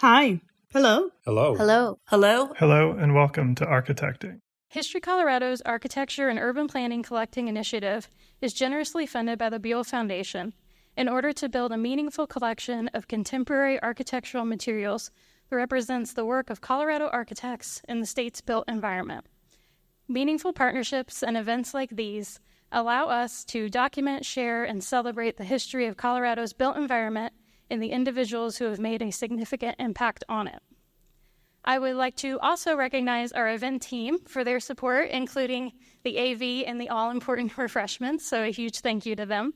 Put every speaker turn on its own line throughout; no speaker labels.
Hi. Hello.
Hello.
Hello.
Hello.
Hello and welcome to Architecting.
History Colorado's Architecture and Urban Planning Collecting Initiative is generously funded by the Buell Foundation in order to build a meaningful collection of contemporary architectural materials that represents the work of Colorado architects in the state's built environment. Meaningful partnerships and events like these allow us to document, share, and celebrate the history of Colorado's built environment and the individuals who have made a significant impact on it. I would like to also recognize our event team for their support, including the AV and the all-important refreshments, so a huge thank you to them.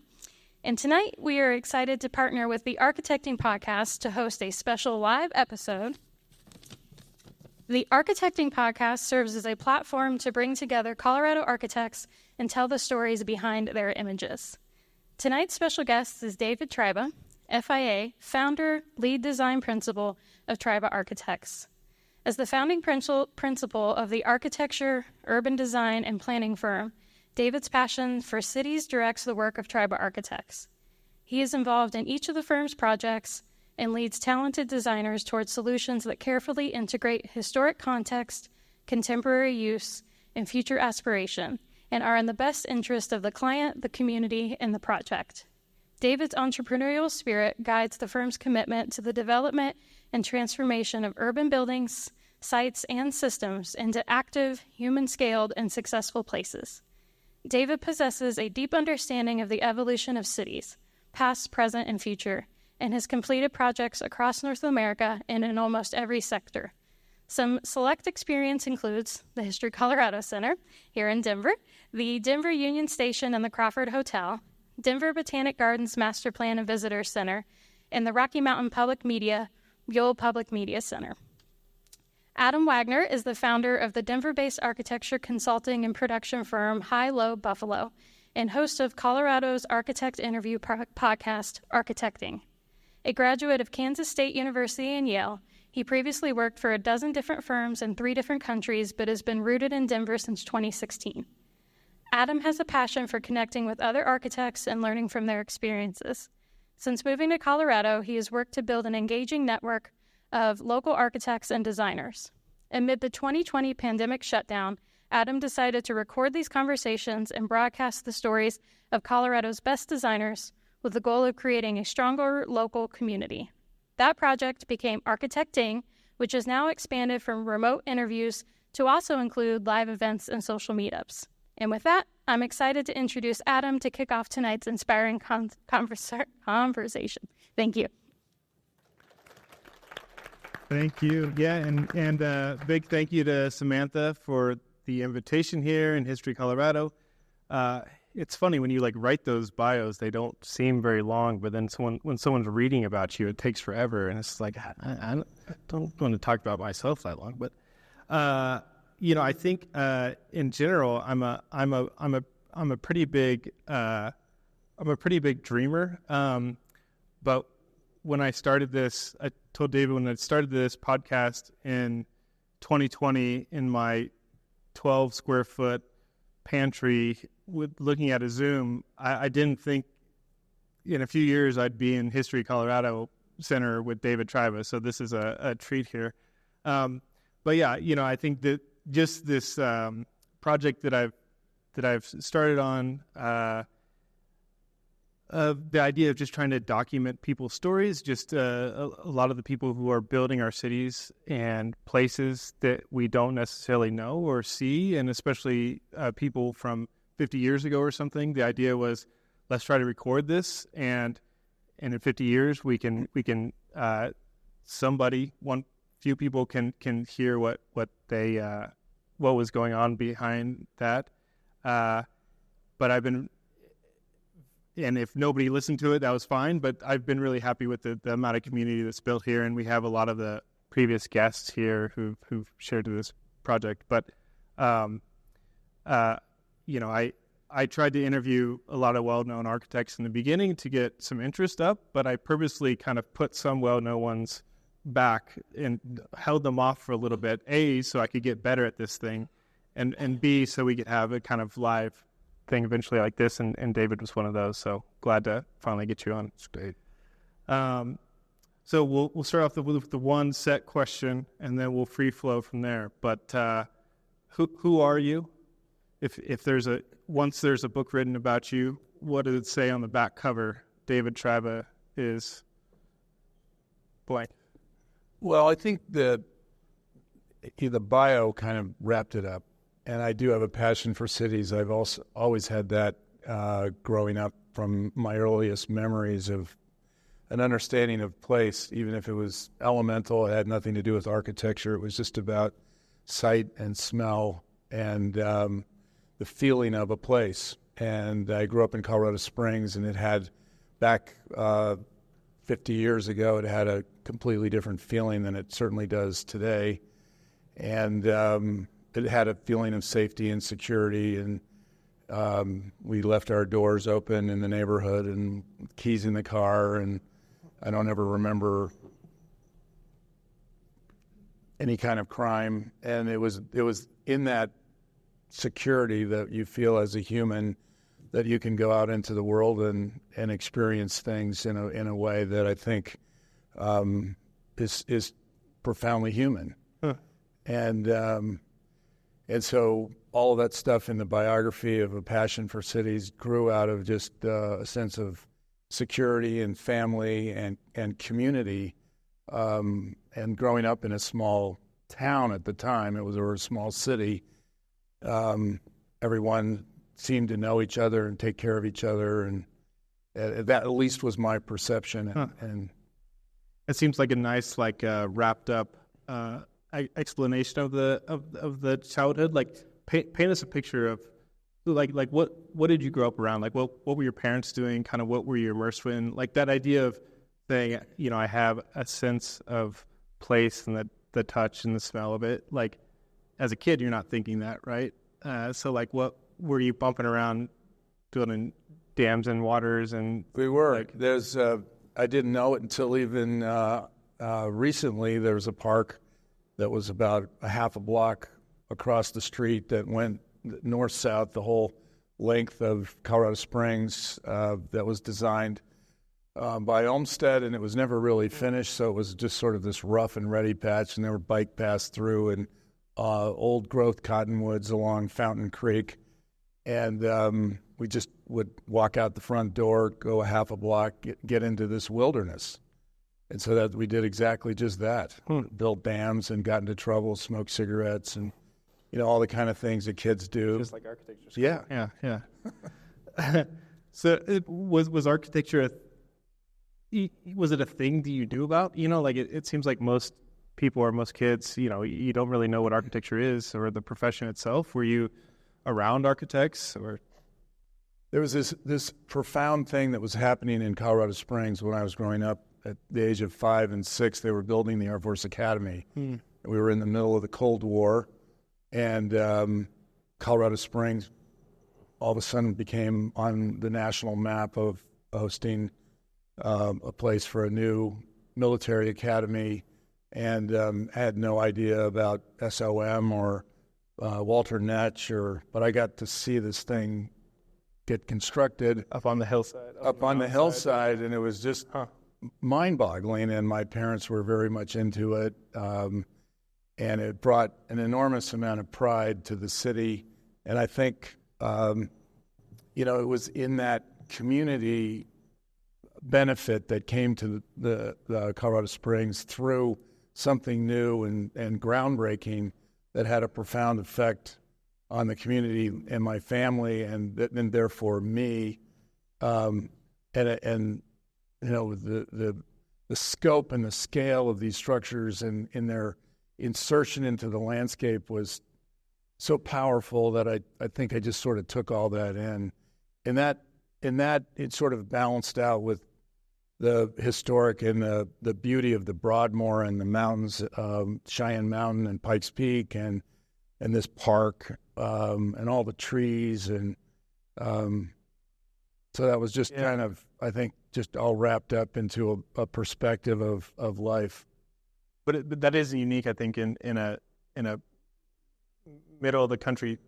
And tonight, we are excited to partner with the Architecting Podcast to host a special live episode. The Architecting Podcast serves as a platform to bring together Colorado architects and tell the stories behind their images. Tonight's special guest is David Tryba, FIA, founder, lead design principal of Tryba Architects. As the founding principal of the architecture, urban design, and planning firm, David's passion for cities directs the work of Tryba Architects. He is involved in each of the firm's projects and leads talented designers towards solutions that carefully integrate historic context, contemporary use, and future aspiration, and are in the best interest of the client, the community, and the project. David's entrepreneurial spirit guides the firm's commitment to the development and transformation of urban buildings, sites, and systems into active, human-scaled, and successful places. David possesses a deep understanding of the evolution of cities, past, present, and future, and has completed projects across North America and in almost every sector. Some select experience includes the History Colorado Center here in Denver, the Denver Union Station and the Crawford Hotel, Denver Botanical Gardens Master Plan and Visitor Center, and the Rocky Mountain Public Media, Buell Public Media Center. Adam Wagoner is the founder of the Denver-based architecture consulting and production firm High Low Buffalo and host of Colorado's architect interview podcast, Architecting. A graduate of Kansas State University and Yale, he previously worked for a dozen different firms in 3 different countries, but has been rooted in Denver since 2016. Adam has a passion for connecting with other architects and learning from their experiences. Since moving to Colorado, he has worked to build an engaging network of local architects and designers. Amid the 2020 pandemic shutdown, Adam decided to record these conversations and broadcast the stories of Colorado's best designers with the goal of creating a stronger local community. That project became Architecting, which has now expanded from remote interviews to also include live events and social meetups. And with that, I'm excited to introduce Adam to kick off tonight's inspiring conversation. Thank you.
Thank you. Yeah, and big thank you to Samantha for the invitation here in History Colorado. It's funny when you write those bios, they don't seem very long, but then when someone's reading about you, it takes forever, and it's like I don't want to talk about myself that long, but. I think in general, I'm a pretty big dreamer. But when I started this, I told David when I started this podcast in 2020 in my 12 square foot pantry with looking at a Zoom, I didn't think in a few years I'd be in History Colorado Center with David Tryba. So this is a treat here. But yeah, I think that just this project that I've started on, the idea of just trying to document people's stories, just a lot of the people who are building our cities and places that we don't necessarily know or see, and especially people from 50 years ago or something. The idea was, let's try to record this, and in 50 years we can few people can hear what was going on behind that. But I've been, and if nobody listened to it, that was fine. But I've been really happy with the amount of community that's built here, and we have a lot of the previous guests here who've shared this project. But I tried to interview a lot of well-known architects in the beginning to get some interest up, but I purposely kind of put some well-known ones back and held them off for a little bit, A, so I could get better at this thing, and B, so we could have a kind of live thing eventually like this, and David was one of those, so glad to finally get you on. It's great. So we'll start off with the one set question, and then we'll free flow from there. But who are you? If once there's a book written about you, what does it say on the back cover? David Tryba is blank.
Well, I think the bio kind of wrapped it up, and I do have a passion for cities. I've also always had that growing up from my earliest memories of an understanding of place, even if it was elemental. It had nothing to do with architecture. It was just about sight and smell and the feeling of a place. And I grew up in Colorado Springs, and it had, back 50 years ago, it had a completely different feeling than it certainly does today. And it had a feeling of safety and security, and we left our doors open in the neighborhood and keys in the car, and I don't ever remember any kind of crime. And it was in that security that you feel as a human that you can go out into the world and experience things in a way that I think is profoundly human.
Huh.
And so all of that stuff in the biography of a passion for cities grew out of just a sense of security and family and community. And growing up in a small town at the time, it was a small city, everyone seemed to know each other and take care of each other, and that at least was my perception.
Huh.
And
It seems like a nice, wrapped up explanation of the childhood. Like, paint us a picture of what did you grow up around? Like, what were your parents doing? Kind of what were you immersed in? Like that idea of saying, I have a sense of place and the touch and the smell of it. Like, as a kid, you're not thinking that, right? So what were you bumping around, building dams and waters? And
we were. There's I didn't know it until even recently. There was a park that was about a half a block across the street that went north-south the whole length of Colorado Springs, that was designed by Olmsted, and it was never really finished, so it was just sort of this rough and ready patch, and there were bike paths through, and old growth cottonwoods along Fountain Creek. And we just would walk out the front door, go a half a block, get into this wilderness. And so that we did exactly just that. Built dams and got into trouble, smoked cigarettes, and all the kind of things that kids do.
Just like architecture.
Yeah.
So was architecture was it a thing that you knew about? It seems like most people or most kids, you don't really know what architecture is or the profession itself. Were you around architects, or?
There was this profound thing that was happening in Colorado Springs when I was growing up. At the age of 5 and 6, they were building the Air Force Academy. We were in the middle of the Cold War, and Colorado Springs all of a sudden became on the national map of hosting a place for a new military academy, and had no idea about SOM or Walter Netsch, but I got to see this thing get constructed
Up on the hillside.
up on the hillside, and it was just mind-boggling, and my parents were very much into it, and it brought an enormous amount of pride to the city. And I think it was in that community benefit that came to the Colorado Springs through something new and groundbreaking that had a profound effect on the community and my family, and therefore me, and the scope and the scale of these structures and in their insertion into the landscape was so powerful that I think I just sort of took all that in, and that it sort of balanced out with the historic and the beauty of the Broadmoor and the mountains, Cheyenne Mountain and Pikes Peak, and this park, and all the trees, and so that was just kind of, I think, just all wrapped up into a perspective of life.
But that is unique, I think, in a middle of the country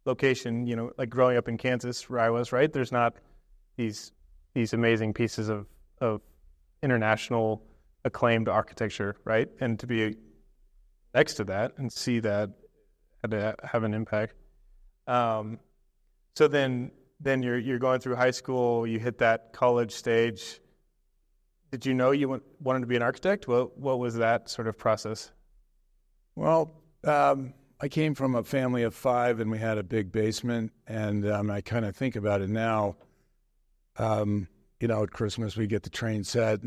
location. Like growing up in Kansas, where I was, right? There's not these amazing pieces of international acclaimed architecture, right? And to be next to that and see that had to have an impact. So then you're going through high school, you hit that college stage. Did you know you wanted to be an architect? What was that sort of process?
Well, I came from a family of 5, and we had a big basement. And I kind of think about it now. At Christmas we get the train set,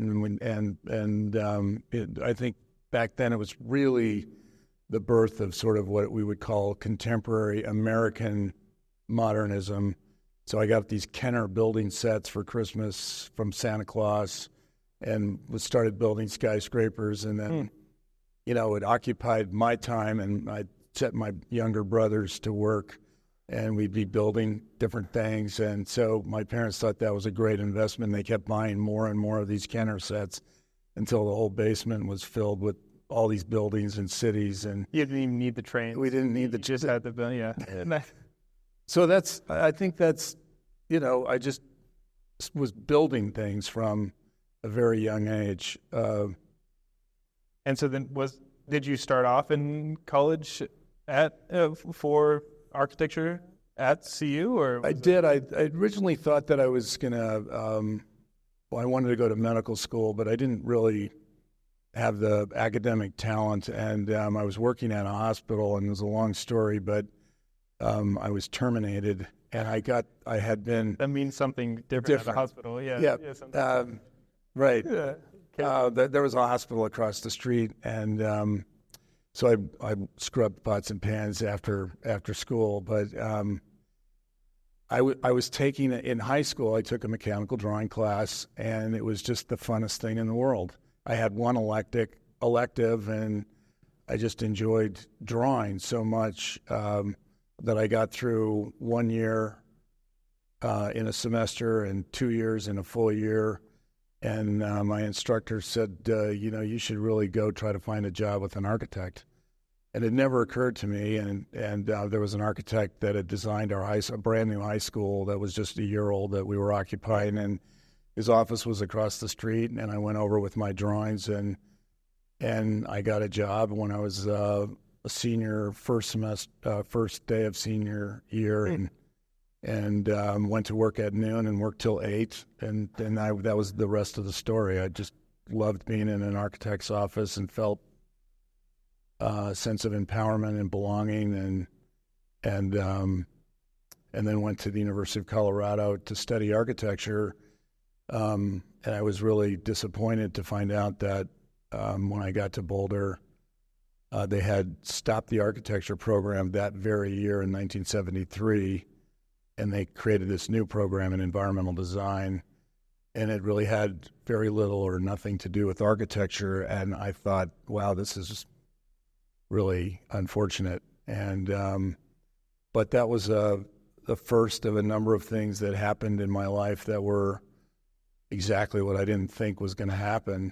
I think back then it was really the birth of sort of what we would call contemporary American modernism. So I got these Kenner building sets for Christmas from Santa Claus, and started building skyscrapers, and then it occupied my time, and I set my younger brothers to work, and we'd be building different things. And so my parents thought that was a great investment. They kept buying more and more of these Kenner sets until the whole basement was filled with all these buildings and cities. And
you didn't even need the train.
We didn't need
just had the bill, yeah.
So I think that's, I just was building things from a very young age.
And so then did you start off in college for architecture at CU, or?
I did. I originally thought that I was going to, I wanted to go to medical school, but I didn't really have the academic talent. And I was working at a hospital, and it was a long story, but I was terminated, and I had been.
That means something different at the hospital, yeah.
Yeah, right.
Yeah.
There was a hospital across the street, and so I scrubbed pots and pans after school. But I was taking, in high school, I took a mechanical drawing class, and it was just the funnest thing in the world. I had one elective, and I just enjoyed drawing so much that I got through 1 year in a semester and 2 years in a full year. And my instructor said, you should really go try to find a job with an architect. And it never occurred to me. And there was an architect that had designed a brand new high school that was just a year old that we were occupying. And his office was across the street. And I went over with my drawings, and I got a job when I was a senior, first day of senior year. And went to work at noon and worked till 8, and that was the rest of the story. I just loved being in an architect's office and felt a sense of empowerment and belonging, and then went to the University of Colorado to study architecture. And I was really disappointed to find out that when I got to Boulder, they had stopped the architecture program that very year in 1973. And they created this new program in environmental design, and it really had very little or nothing to do with architecture. And I thought, wow, this is really unfortunate. And but that was the first of a number of things that happened in my life that were exactly what I didn't think was going to happen.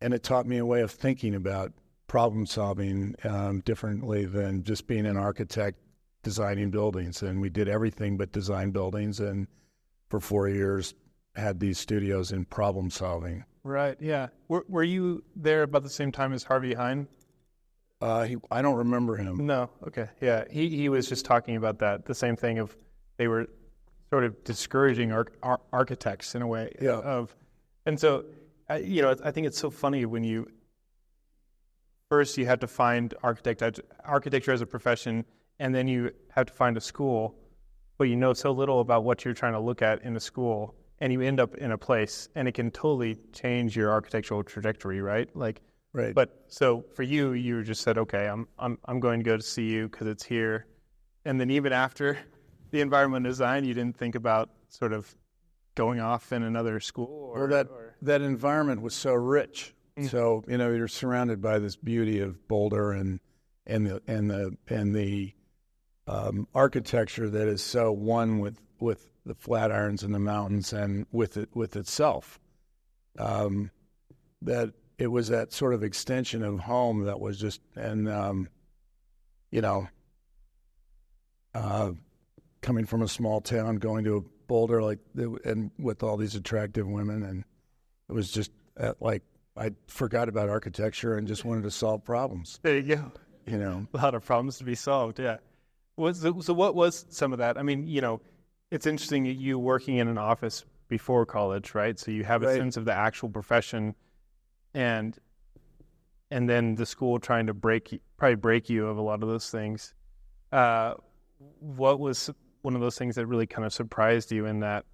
And it taught me a way of thinking about problem solving differently than just being an architect designing buildings. And we did everything but design buildings, and for 4 years had these studios in problem solving.
Right, yeah. Were you there about the same time as Harvey Hein?
I don't remember him.
No, okay, yeah. He was just talking about that, the same thing of they were sort of discouraging architects in a way.
Yeah.
And so, I think it's so funny when first you have to find architecture as a profession, and then you have to find a school, but you know so little about what you're trying to look at in a school, and you end up in a place, and it can totally change your architectural trajectory, right?
Right.
But so for you just said, okay, I'm going to go to CU because it's here, and then even after the environmental design, you didn't think about sort of going off in another school,
that environment was so rich. Mm-hmm. So you're surrounded by this beauty of Boulder and the architecture that is so one with the Flatirons and the mountains and with itself, that it was that sort of extension of home that was just, and coming from a small town, going to a Boulder and with all these attractive women, and it was just I forgot about architecture and just wanted to solve problems.
There you go.
You know,
A lot of problems to be solved. Yeah. So what was some of that? I mean, it's interesting that you working in an office before college, right? So you have a
Right.
sense of the actual profession, and then the school trying to probably break you of a lot of those things. What was one of those things that really kind of surprised you in that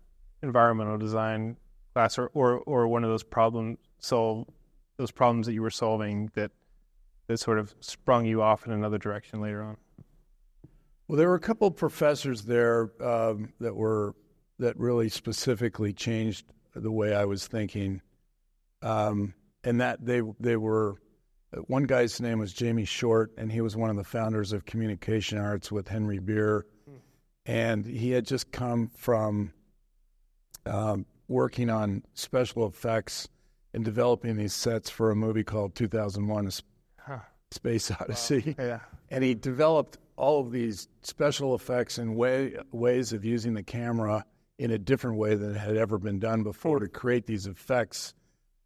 environmental design class, or one of those problems that you were solving that sort of sprung you off in another direction later on?
well, there were a couple of professors there that really specifically changed the way I was thinking, and that they were. One guy's name was Jamie Short, and he was one of the founders of communication arts with Henry Beer, and he had just come from working on special effects and developing these sets for a movie called 2001: Space Odyssey.
Yeah.
And he developed all of these special effects and ways of using the camera in a different way than it had ever been done before to create these effects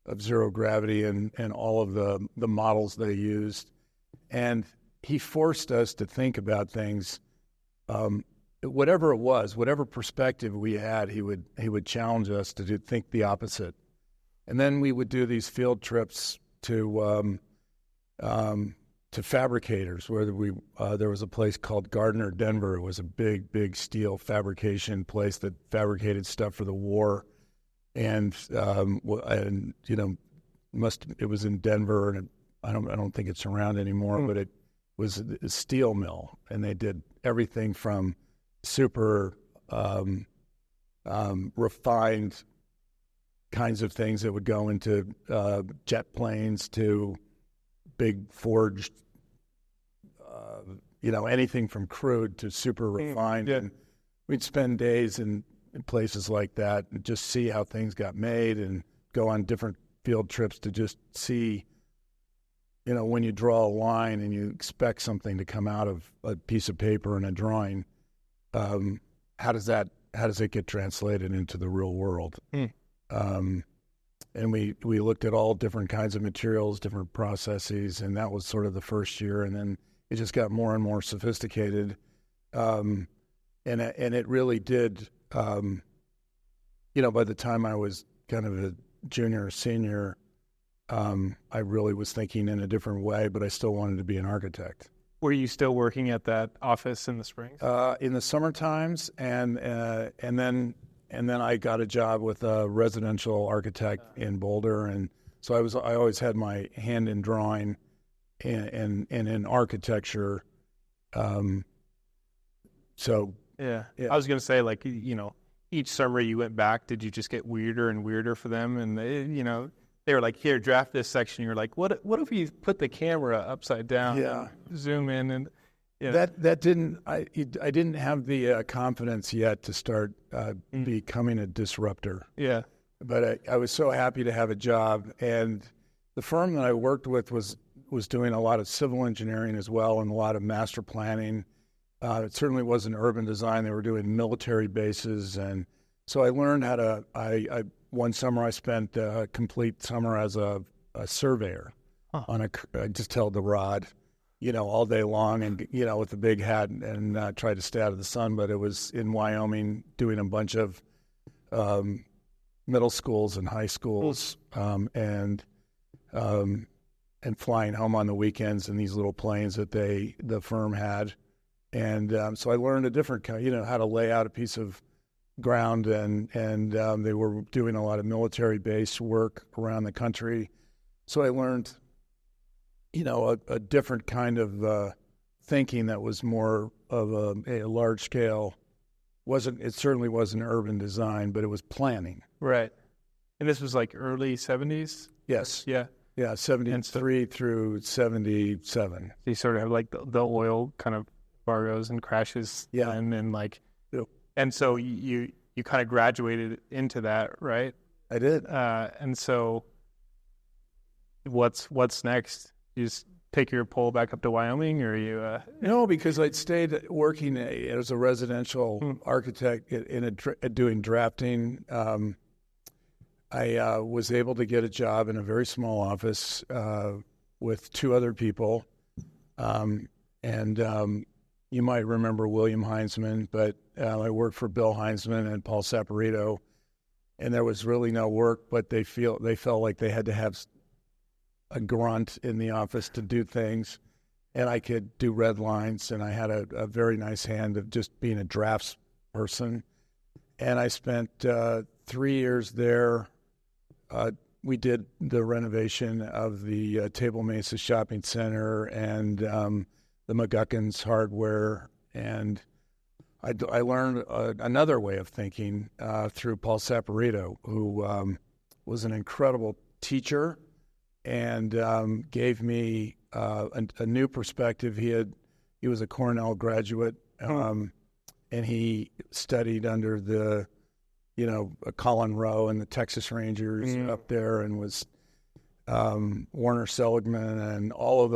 of zero gravity and all of the models they used. And he forced us to think about things, whatever it was, whatever perspective we had, he would challenge us to think the opposite. And then we would do these field trips to fabricators, where there was a place called Gardner, Denver. It was a big steel fabrication place that fabricated stuff for the war, and it was in Denver, and I don't think it's around anymore, but it was a steel mill, and they did everything from super refined kinds of things that would go into jet planes to big forged, anything from crude to super refined.
Yeah.
And we'd spend days in places like that and just see how things got made, and go on different field trips to just see, when you draw a line and you expect something to come out of a piece of paper and a drawing, how does it get translated into the real world? And we looked at all different kinds of materials, different processes, and that was sort of the first year. And then it just got more and more sophisticated. And it really did, by the time I was kind of a junior or senior, I really was thinking in a different way, but I still wanted to be an architect.
Were you still working at that office in the springs?
In the summer times, and then I got a job with a residential architect in Boulder, and so I always had my hand in drawing and in architecture. So
yeah.
Yeah.
I was going to say, each summer you went back, did you just get weirder and weirder for them? And they were like, "Here, draft this section." You're like, "What if you put the camera upside down?
Yeah.
And zoom in?" And
that didn't. I didn't have the confidence yet to start becoming a disruptor.
Yeah.
But I was so happy to have a job, and the firm that I worked with was doing a lot of civil engineering as well, and a lot of master planning. It certainly wasn't urban design. They were doing military bases, and so I learned how to. One summer I spent a complete summer as a surveyor. I just held the rod, all day long, and with a big hat, and tried to stay out of the sun. But it was in Wyoming, doing a bunch of middle schools and high schools, and flying home on the weekends in these little planes that the firm had, and so I learned a different kind, how to lay out a piece of ground, and they were doing a lot of military base work around the country, so I learned, a different kind of thinking that was more of a large scale. It certainly wasn't urban design, but it was planning.
Right. And this was like early 70s?
Yes.
Yeah.
Yeah, 73 through 77.
So you sort of have like the oil kind of embargoes and crashes.
Yeah.
And like,
Yep.
and so you kind of graduated into that, right?
I did.
And so what's next? You just take your pole back up to Wyoming, or you?
No, because I'd stayed working as a residential architect doing drafting. I was able to get a job in a very small office with two other people. You might remember William Heinzman, but I worked for Bill Heinzman and Paul Saporito, and there was really no work, but they felt like they had to have a grunt in the office to do things, and I could do red lines, and I had a very nice hand of just being a drafts person. And I spent 3 years there. We did the renovation of the Table Mesa Shopping Center and the McGuckins hardware, and I learned another way of thinking through Paul Saporito, who was an incredible teacher and gave me a new perspective. He was a Cornell graduate, and he studied under the Colin Rowe and the Texas Rangers up there, and was Warner Seligman and all of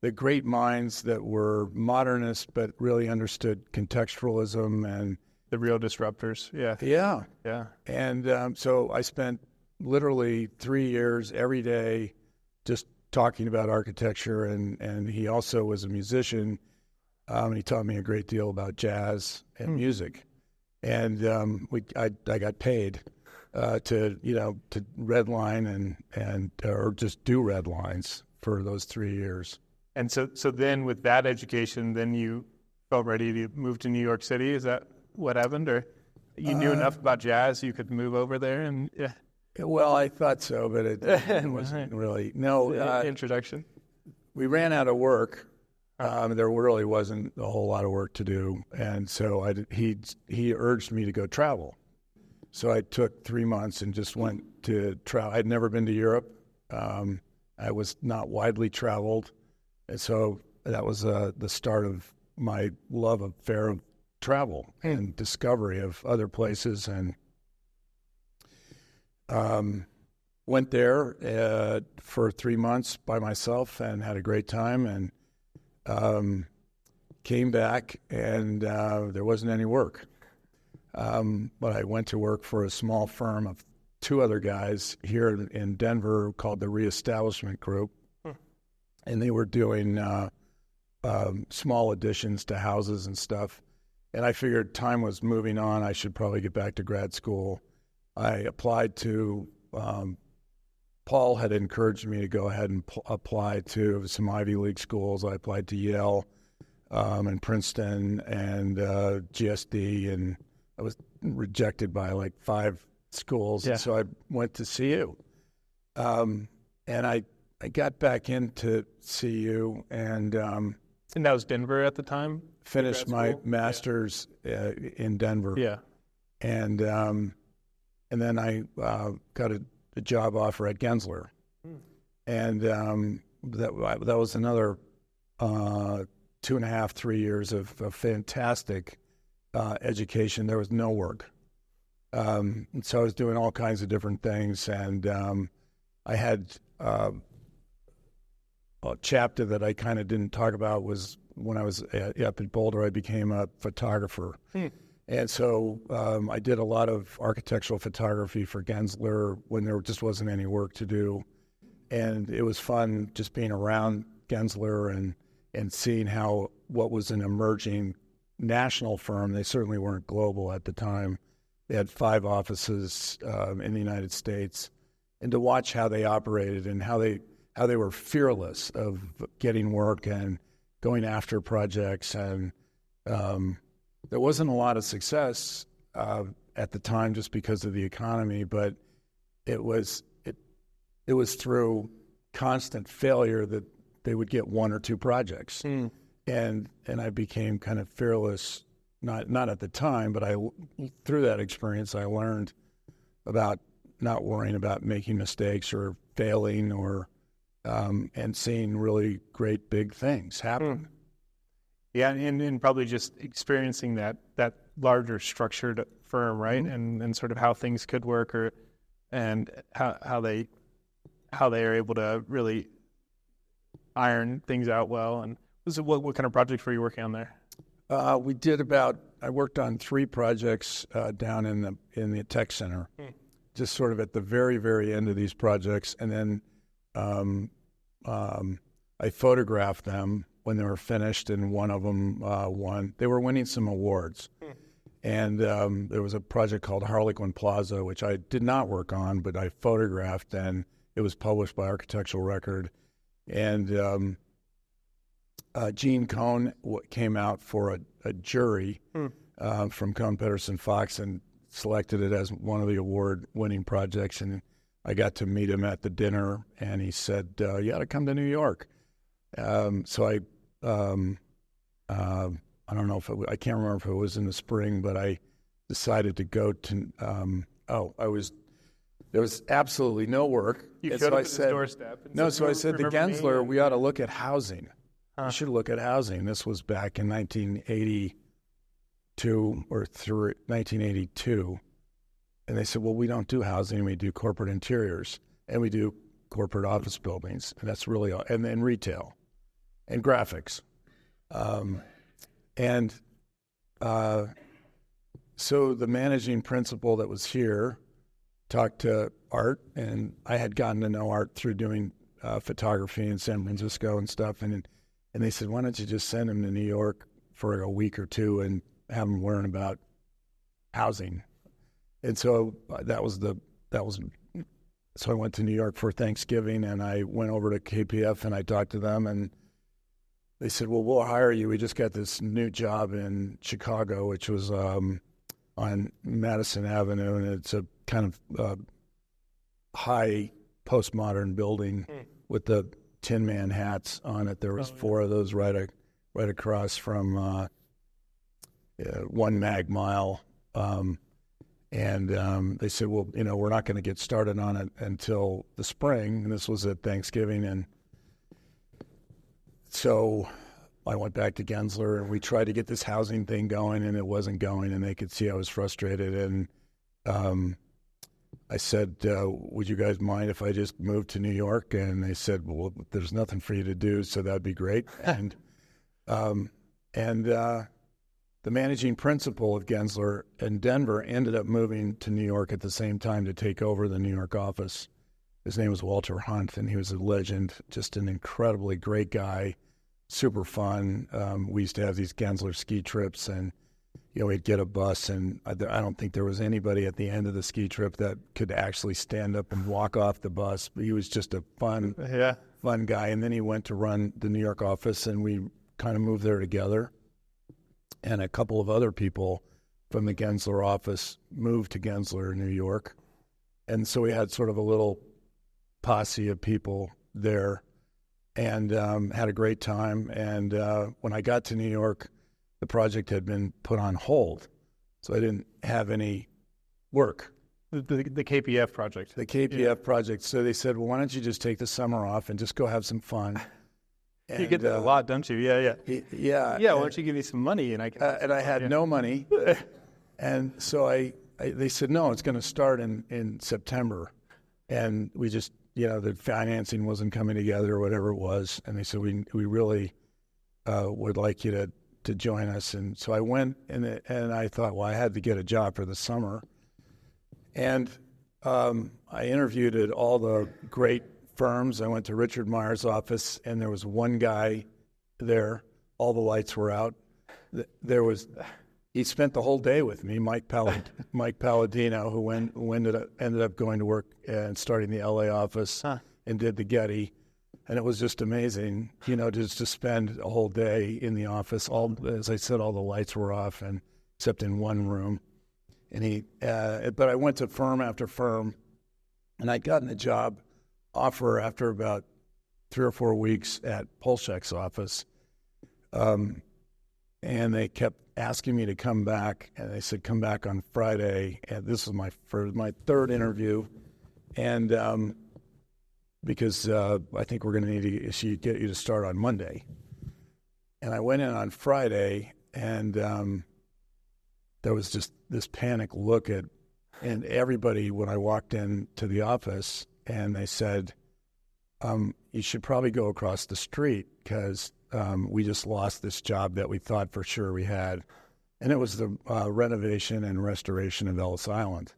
the great minds that were modernists but really understood contextualism and
The real disruptors. Yeah.
Yeah. And so I spent literally 3 years every day just talking about architecture, and he also was a musician. He taught me a great deal about jazz and music. And I got paid to redline and or just do red lines for those 3 years.
And so then with that education, then you felt ready to move to New York City. Is that what happened, or you knew enough about jazz you could move over there? And yeah.
Well, I thought so, but it wasn't really. No.
Introduction.
We ran out of work. There really wasn't a whole lot of work to do, and so he urged me to go travel. So I took 3 months and just went to travel. I'd never been to Europe. I was not widely traveled, and so that was the start of my love affair of travel and discovery of other places. And went there for 3 months by myself and had a great time, and came back, and there wasn't any work. But I went to work for a small firm of two other guys here in Denver called the Reestablishment Group. And they were doing small additions to houses and stuff. And I figured time was moving on. I should probably get back to grad school. I applied to Paul had encouraged me to go ahead and apply to some Ivy League schools. I applied to Yale and Princeton and GSD, and I was rejected by like 5 schools.
Yeah.
And so I went to CU. And I got back into CU and
that was Denver at the time?
finished my master's in Denver.
Yeah.
And then I got a job offer at Gensler. And that was another 2.5, 3 years of fantastic education. There was no work. And so I was doing all kinds of different things. And I had a chapter that I kind of didn't talk about was when I was up at Boulder, I became a photographer. And so I did a lot of architectural photography for Gensler when there just wasn't any work to do. And it was fun just being around Gensler and seeing how what was an emerging national firm. They certainly weren't global at the time. They had 5 offices in the United States. And to watch how they operated and how they were fearless of getting work and going after projects. And there wasn't a lot of success at the time just because of the economy, but it was through constant failure that they would get 1 or 2 projects. And I became kind of fearless, not at the time, but through that experience I learned about not worrying about making mistakes or failing or and seeing really great big things happen.
Yeah, and probably just experiencing that larger structured firm, right? And sort of how things could work, and how they are able to really iron things out well. And what kind of projects were you working on there? I worked on 3 projects down in the tech center.
just sort of at the very, very end of these projects. And then I photographed them when they were finished, and one of them won. They were winning some awards. And there was a project called Harlequin Plaza, which I did not work on, but I photographed, and it was published by Architectural Record. And Gene Cohn came out for a jury from Cohn Pedersen Fox and selected it as one of the award-winning projects. And I got to meet him at the dinner, and he said, "You ought to come to New York." So I don't know if I can't remember if it was in the spring, but I decided to go to. There was absolutely no work.
You
and
showed
so
up
I
at his
said,
doorstep.
No, so I said to Gensler,
me?
we ought to look at housing. We should look at housing. This was back in 1982 or 1982. And they said, well, we don't do housing. We do corporate interiors, and we do corporate office buildings. And that's really all. And then retail and graphics. So the managing principal that was here talked to Art, and I had gotten to know Art through doing photography in San Francisco and stuff. And they said, why don't you just send him to New York for a week or two and have him learn about housing? And so so I went to New York for Thanksgiving, and I went over to KPF and I talked to them, and they said, well, we'll hire you. We just got this new job in Chicago, which was on Madison Avenue, and it's a kind of high postmodern building with the Tin Man hats on it. There was four of those right across from 1 Mag Mile. And they said, well, we're not going to get started on it until the spring. And this was at Thanksgiving. And so I went back to Gensler, and we tried to get this housing thing going, and it wasn't going. And they could see I was frustrated. And I said, would you guys mind if I just moved to New York? And they said, well, there's nothing for you to do, so that'd be great. And the managing principal of Gensler in Denver ended up moving to New York at the same time to take over the New York office. His name was Walter Hunt, and he was a legend, just an incredibly great guy, super fun. We used to have these Gensler ski trips, and we'd get a bus, and I don't think there was anybody at the end of the ski trip that could actually stand up and walk off the bus. But he was just a fun guy. And then he went to run the New York office, and we kind of moved there together. And a couple of other people from the Gensler office moved to Gensler, New York. And so we had sort of a little posse of people there, and had a great time. And when I got to New York, the project had been put on hold, so I didn't have any work.
The KPF project.
The KPF project. So they said, well, why don't you just take the summer off and just go have some fun? And,
you get that a lot, don't you? Yeah.
Yeah.
Why don't you give me some money? And I
had no money. And so they said, no, it's going to start in September. And we just, the financing wasn't coming together or whatever it was. And they said, we really would like you to join us. And so I went, and I thought, well, I had to get a job for the summer. And I interviewed at all the great firms. I went to Richard Meyer's office, and there was one guy there. All the lights were out. He spent the whole day with me, Mike Palladino, who ended up going to work and starting the LA office and did the Getty. And it was just amazing, just to spend a whole day in the office. As I said, all the lights were off, and except in one room. And but I went to firm after firm, and I'd gotten a job offer after about 3 or 4 weeks at Polshek's office. And they kept asking me to come back, and they said, come back on Friday. And this was my third interview. And because I think we're going to need to get you to start on Monday. And I went in on Friday, and there was just this panic look and everybody when I walked into the office, and they said, you should probably go across the street because we just lost this job that we thought for sure we had. And it was the renovation and restoration of Ellis Island.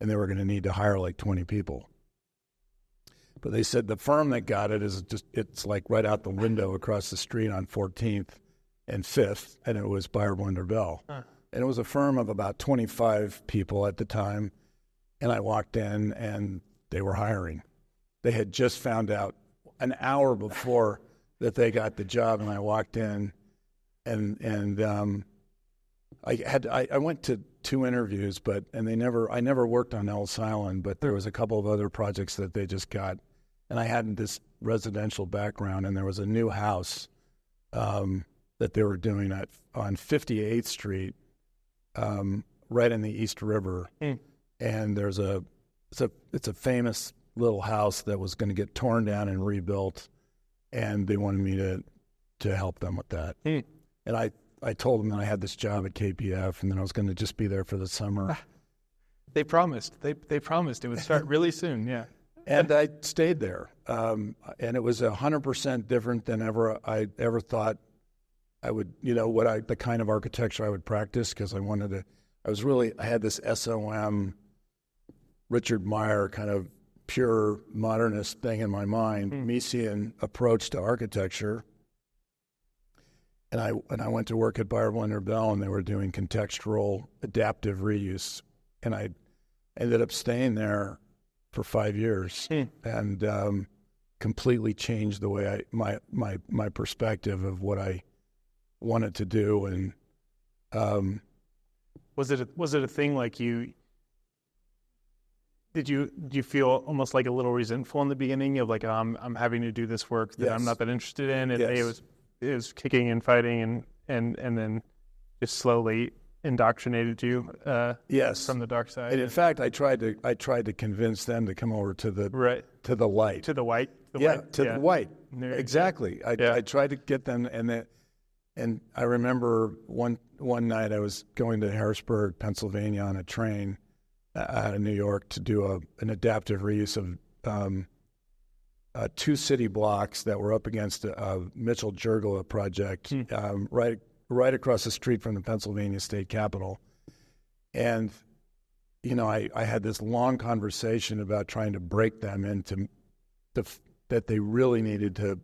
and they were going to need to hire like 20 people. But they said the firm that got it it's like right out the window across the street on 14th and 5th, and it was Buell.
Huh.
And it was a firm of about 25 people at the time, and I walked in, and they were hiring. They had just found out an hour before that they got the job, and I walked in, and I went to 2 interviews, I never worked on Ellis Island, but there was a couple of other projects that they just got, and I had this residential background, and there was a new house that they were doing on 58th Street, right in the East River, and it's a famous little house that was going to get torn down and rebuilt, and they wanted me to help them with that. And I told them that I had this job at KPF, and then I was going to just be there for the summer.
They promised. They promised it would start really soon. Yeah.
And I stayed there, and it was 100% different than I ever thought I would. The kind of architecture I would practice, because I had this SOM, Richard Meyer kind of pure modernist thing in my mind, Miesian approach to architecture. And I went to work at Buell, and they were doing contextual adaptive reuse, and I ended up staying there for 5 years, and completely changed the way my perspective of what I wanted to do. And
was it a thing like you? Did you feel almost like a little resentful in the beginning of like, I'm having to do this work that I'm not that interested in, and
Yes.
it was kicking and fighting and then just slowly indoctrinated you
Yes.
from the dark side.
And in fact, I tried to convince them to come over to the
Right.
to the light.
To the white.
The white.
There-
Exactly. I tried to get them, and I remember one night I was going to Harrisburg, Pennsylvania, on a train out of New York to do an adaptive reuse of 2 city blocks that were up against a Mitchell Jergala project, right across the street from the Pennsylvania State Capitol. And, I had this long conversation about trying to break them into that they really needed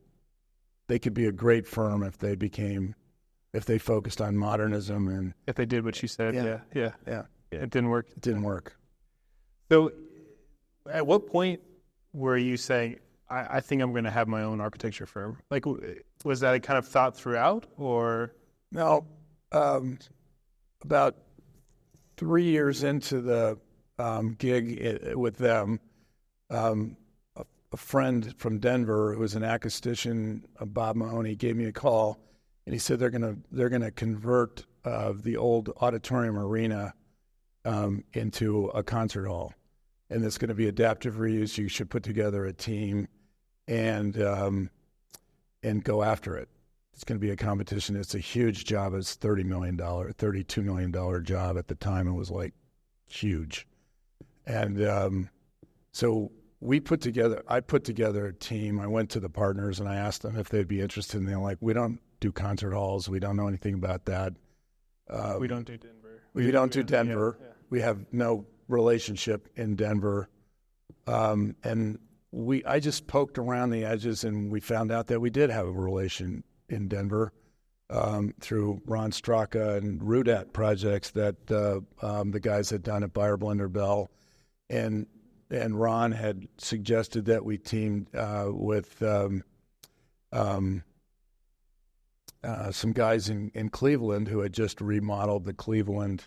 they could be a great firm if they focused on modernism, and
If they did what you said, yeah. It didn't work.
it didn't work.
So, at what point were you saying, I think I'm going to have my own architecture firm? Like, was that a kind of thought throughout, or?
No, about 3 years into the gig with them, a friend from Denver who was an acoustician, Bob Mahoney, gave me a call, and he said they're gonna convert the old auditorium arena into a concert hall, and it's going to be adaptive reuse. You should put together a team and go after it. It's going to be a competition. It's a huge job. It's $32 million job at the time. It was like huge, and so I put together a team. I went to the partners and I asked them if they'd be interested, and they're like, "We don't do concert halls. We don't know anything about that.
We don't do Denver.
We don't do Denver.
Yeah.
We have no relationship in Denver." And I just poked around the edges, and we found out that we did have a relation in Denver through Ron Straka and Rudat projects that the guys had done at Buell. And Ron had suggested that we teamed with some guys in Cleveland who had just remodeled the Cleveland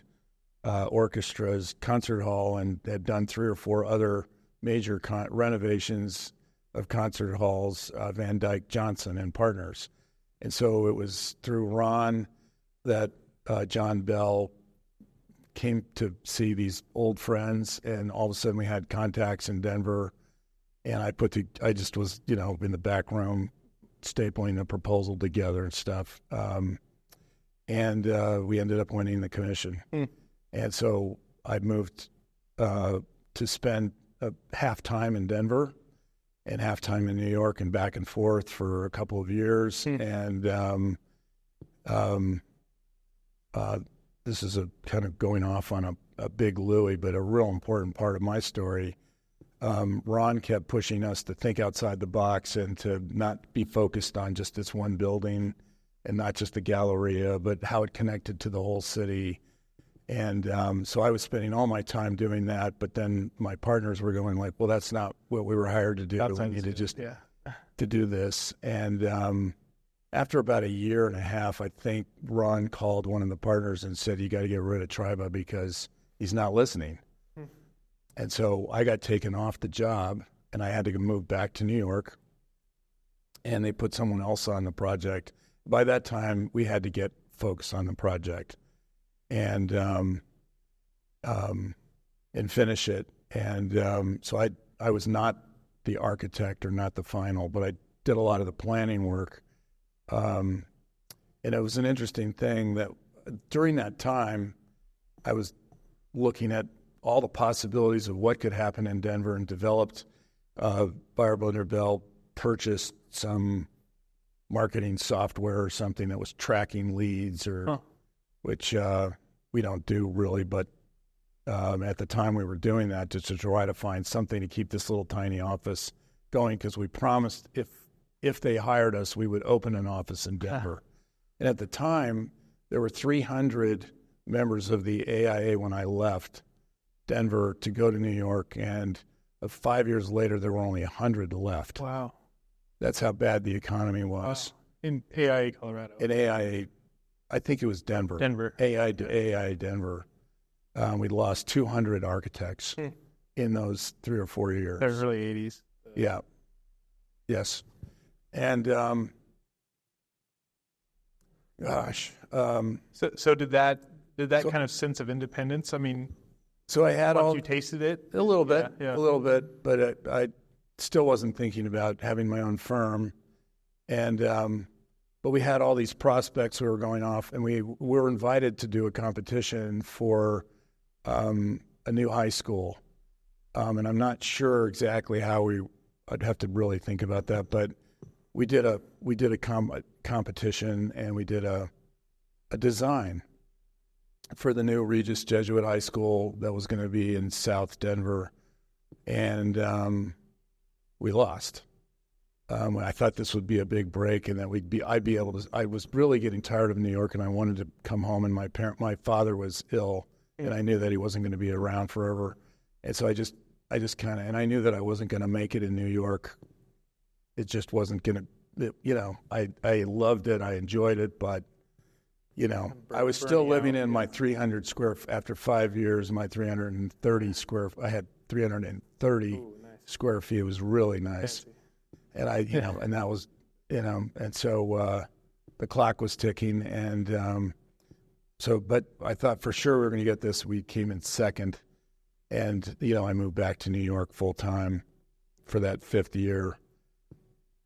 Orchestra's concert hall and had done 3 or 4 other major renovations of concert halls, Van Dyke Johnson and Partners. And so it was through Ron that John Bell came to see these old friends, and all of a sudden we had contacts in Denver, and I just was, in the back room stapling a proposal together and stuff. And we ended up winning the commission. And so I moved to spend half time in Denver and half time in New York and back and forth for a couple of years. And this is a kind of going off on a big Louie, but a real important part of my story. Ron kept pushing us to think outside the box and to not be focused on just this one building and not just the Galleria, but how it connected to the whole city. And so I was spending all my time doing that, but then my partners were going like, well, that's not what we were hired to do. We need to just to do this. And after about a year and a half, I think Ron called one of the partners and said, you got to get rid of Tryba because he's not listening. And so I got taken off the job, and I had to move back to New York, and they put someone else on the project. By that time, we had to get focused on the project and finish it. And so I was not the architect or not the final, but I did a lot of the planning work. And it was an interesting thing that during that time, I was looking at all the possibilities of what could happen in Denver and developed, Buell purchased some marketing software or something that was tracking leads which we don't do really, but at the time we were doing that just to try to find something to keep this little tiny office going because we promised if they hired us, we would open an office in Denver. And at the time, there were 300 members of the AIA when I left Denver to go to New York, and 5 years later, there were only 100 left.
Wow.
That's how bad the economy was.
In AIA, Colorado.
In AIA, I think it was Denver. AIA Denver. We lost 200 architects in those 3 or 4 years.
They're early 80s.
Yeah. Yes. And,
So did that kind of sense of independence? I mean,
so I had
once you tasted it?
A little bit,
Yeah.
a little bit, but I still wasn't thinking about having my own firm. And, but we had all these prospects who were going off, and we were invited to do a competition for a new high school. And I'm not sure exactly how I'd have to really think about that, but we did a competition, and we did a design for the new Regis Jesuit High School that was going to be in South Denver, and we lost. I thought this would be a big break, and that I'd be able to. I was really getting tired of New York, and I wanted to come home. And my father was ill, and I knew that he wasn't going to be around forever, and so I just kind of, and I knew that I wasn't going to make it in New York. It just wasn't going to. I loved it, I enjoyed it, but. I was still living in my 300 after 5 years, my 330 I had 330 square feet. It was really nice. And and that was, and so the clock was ticking. And but I thought for sure we were going to get this. We came in second. And, I moved back to New York full time for that 5th year.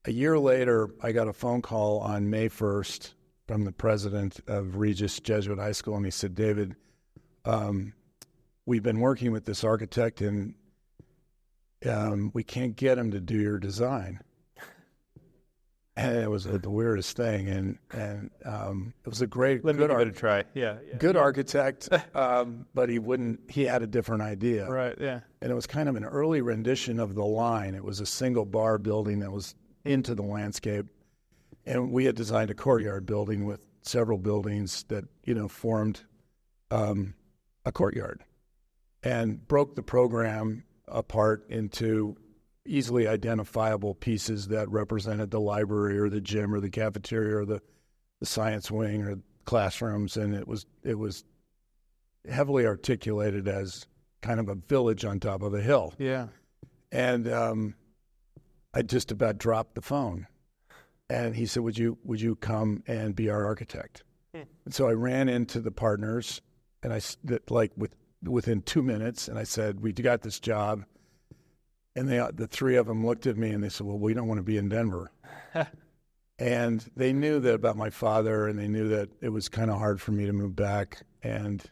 A year later, I got a phone call on May 1st. From the president of Regis Jesuit High School, and he said, David, we've been working with this architect, and we can't get him to do your design. And it was the weirdest thing, and it was a good architect, but he had a different idea.
Right, yeah.
And it was kind of an early rendition of the line. It was a single bar building that was into the landscape. And we had designed a courtyard building with several buildings that, formed a courtyard, and broke the program apart into easily identifiable pieces that represented the library or the gym or the cafeteria or the science wing or classrooms. And it was heavily articulated as kind of a village on top of a hill.
Yeah.
And I just about dropped the phone. And he said, would you come and be our architect? And so I ran into the partners, and within 2 minutes, and I said, we got this job. And the 3 of them looked at me, and they said, well, we don't want to be in Denver. And they knew that about my father, and they knew that it was kind of hard for me to move back. And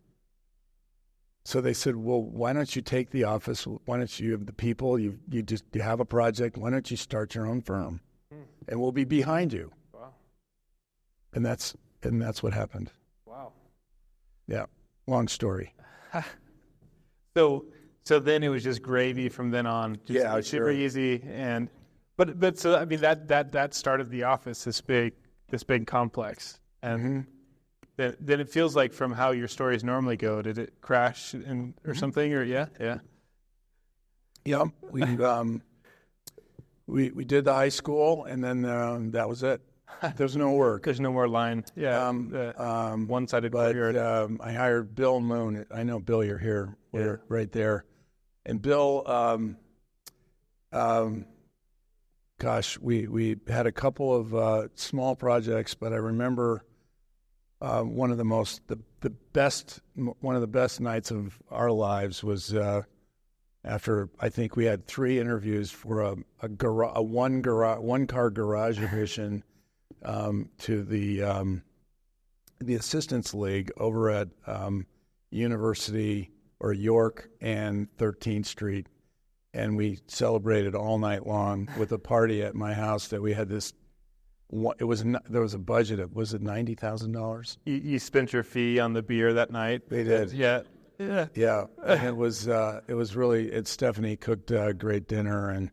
so they said, well, why don't you take the office? Why don't you have the people? You have a project. Why don't you start your own firm? And we'll be behind you.
Wow.
And that's what happened.
Wow.
Yeah. Long story.
So then it was just gravy from then on. Just super easy. And but so I mean that started the office, this big complex. And then it feels like from how your stories normally go, did it crash or something? Or yeah.
Yeah, we did the high school, and then that was it. There's no work.
There's no more line. Yeah, one-sided courtyard.
I hired Bill Moon. I know, Bill, you're here. We're right there. And Bill, we had a couple of small projects, but I remember one of the best nights of our lives was after I think we had 3 interviews for a one-car garage addition to the Assistants League over at University or York and 13th Street, and we celebrated all night long with a party at my house that we had this. There was a budget of, was it $90,000?
You spent your fee on the beer that night.
They did.
Yeah.
And it was really. Stephanie cooked a great dinner,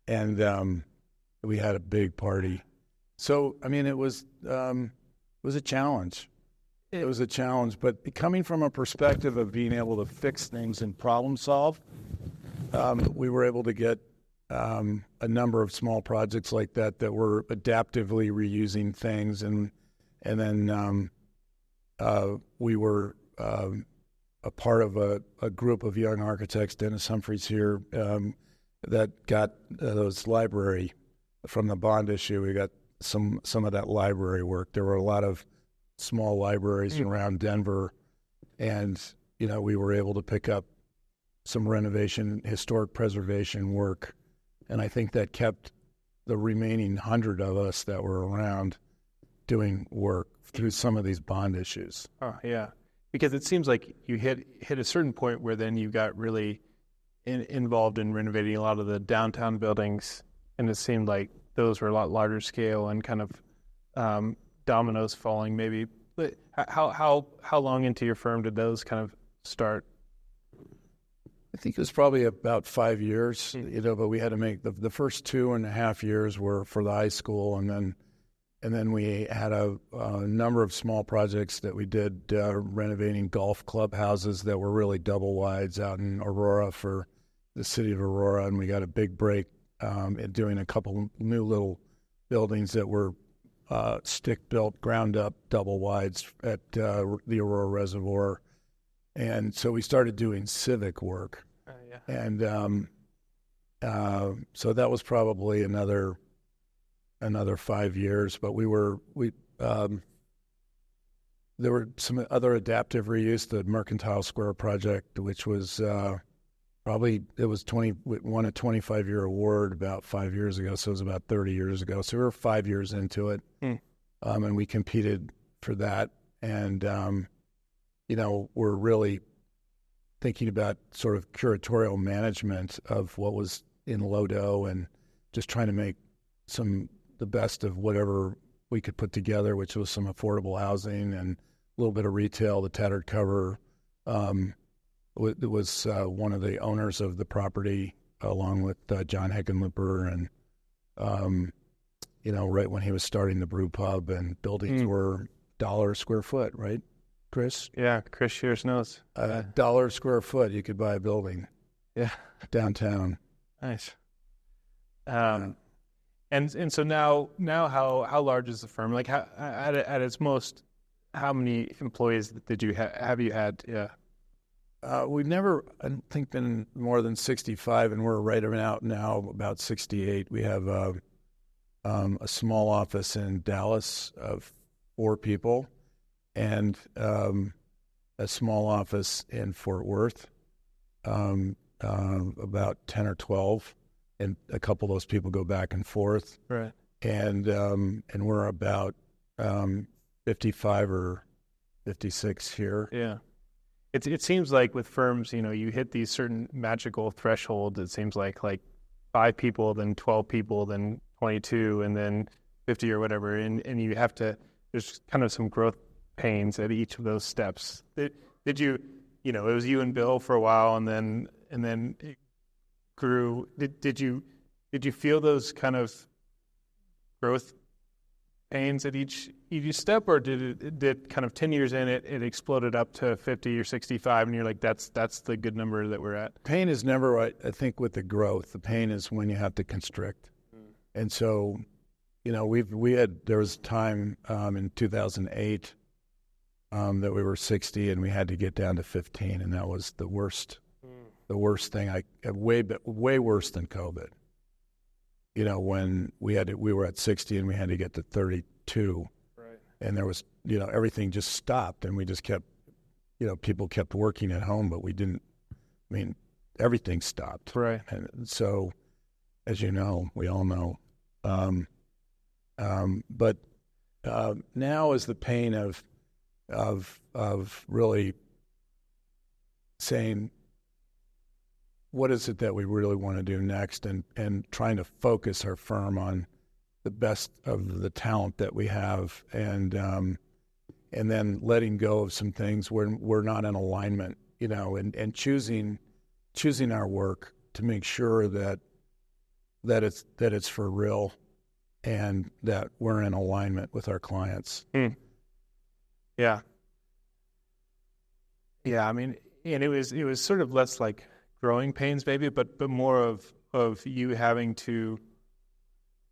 and we had a big party. So I mean, it was a challenge. It was a challenge, but coming from a perspective of being able to fix things and problem solve, we were able to get a number of small projects like that were adaptively reusing things, and then we were a part of a group of young architects, Dennis Humphreys here, that got those library from the bond issue. We got some of that library work. There were a lot of small libraries around Denver, and we were able to pick up some renovation, historic preservation work, and I think that kept the remaining 100 of us that were around doing work through some of these bond issues.
Oh yeah, because it seems like you hit a certain point where then you got really involved in renovating a lot of the downtown buildings, and it seemed like those were a lot larger scale and kind of dominoes falling maybe. But how long into your firm did those kind of start?
I think it was probably about 5 years, but we had to make the first 2.5 years were for the high school, and then we had a number of small projects that we did renovating golf clubhouses that were really double wides out in Aurora for the city of Aurora, and we got a big break in doing a couple new little buildings that were stick-built, ground-up double wides at the Aurora Reservoir. And so we started doing civic work. And so that was probably another 5 years. But there were some other adaptive reuse, the Mercantile Square project, which was won a 25-year award about 5 years ago. So it was about 30 years ago. So we were 5 years into it, and we competed for that. And we're really thinking about sort of curatorial management of what was in Lodo and just trying to make the best of whatever we could put together, which was some affordable housing and a little bit of retail. The Tattered Cover was one of the owners of the property, along with John Heckenlooper, and right when he was starting the brew pub, and buildings were $1 a square foot, right, Chris?
Yeah, Chris Shears knows.
$1 a square foot, you could buy a building.
Yeah,
downtown.
Nice. And so now how large is the firm? Like at its most, how many employees did you have you had? Yeah.
We've never, I don't think, been more than 65, and we're right around now about 68. We have a small office in Dallas of 4 people, and a small office in Fort Worth, about 10 or 12, and a couple of those people go back and forth.
Right.
And we're about 55 or 56 here.
Yeah. It seems like with firms, you hit these certain magical thresholds. It seems like 5 people, then 12 people, then 22, and then 50 or whatever. And you have to, there's kind of some growth pains at each of those steps. Did you it was you and Bill for a while, and then it grew. Did you feel those kind of growth pains at each step, or did kind of 10 years in it exploded up to 50 or 65, and you're like, that's the good number that we're at?
Pain is never right. I think with the growth, the pain is when you have to constrict. And so, there was a time in 2008 that we were 60 and we had to get down to 15, and that was the worst thing. Way worse than COVID. When we were at 60 and we had to get to 32,
right.
And there was, everything just stopped, and we just kept, people kept working at home, but we didn't. Everything stopped.
Right.
And so, as we all know. But now is the pain of really saying, what is it that we really want to do next, and trying to focus our firm on the best of the talent that we have, and then letting go of some things where we're not in alignment, and choosing our work to make sure that it's for real, and that we're in alignment with our clients.
Yeah. And it was sort of less like growing pains maybe, but more of you having to,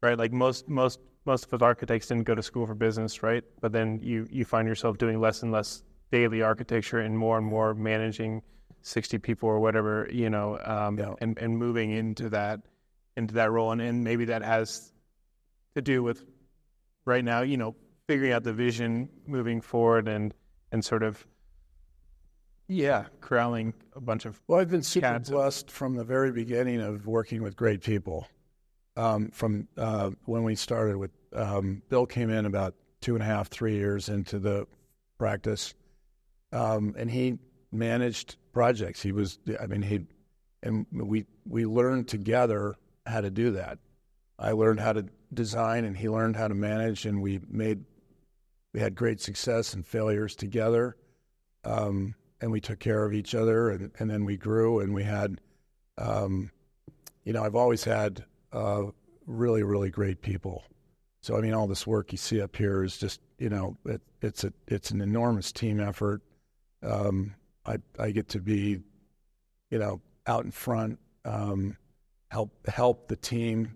right? Like most of us architects didn't go to school for business, right? But then you find yourself doing less and less daily architecture and more managing 60 people or whatever, and moving into that role, and maybe that has to do with right now, figuring out the vision moving forward, and sort of corralling a bunch of.
Well, I've been super blessed from the very beginning of working with great people. From when we started with Bill came in about 2.5, 3 years into the practice, and he managed projects. And we learned together how to do that. I learned how to design, and he learned how to manage, and we had great success and failures together, and we took care of each other, and then we grew, and we had, I've always had really, really great people. So all this work you see up here is just, it's an enormous team effort. I get to be, out in front, help the team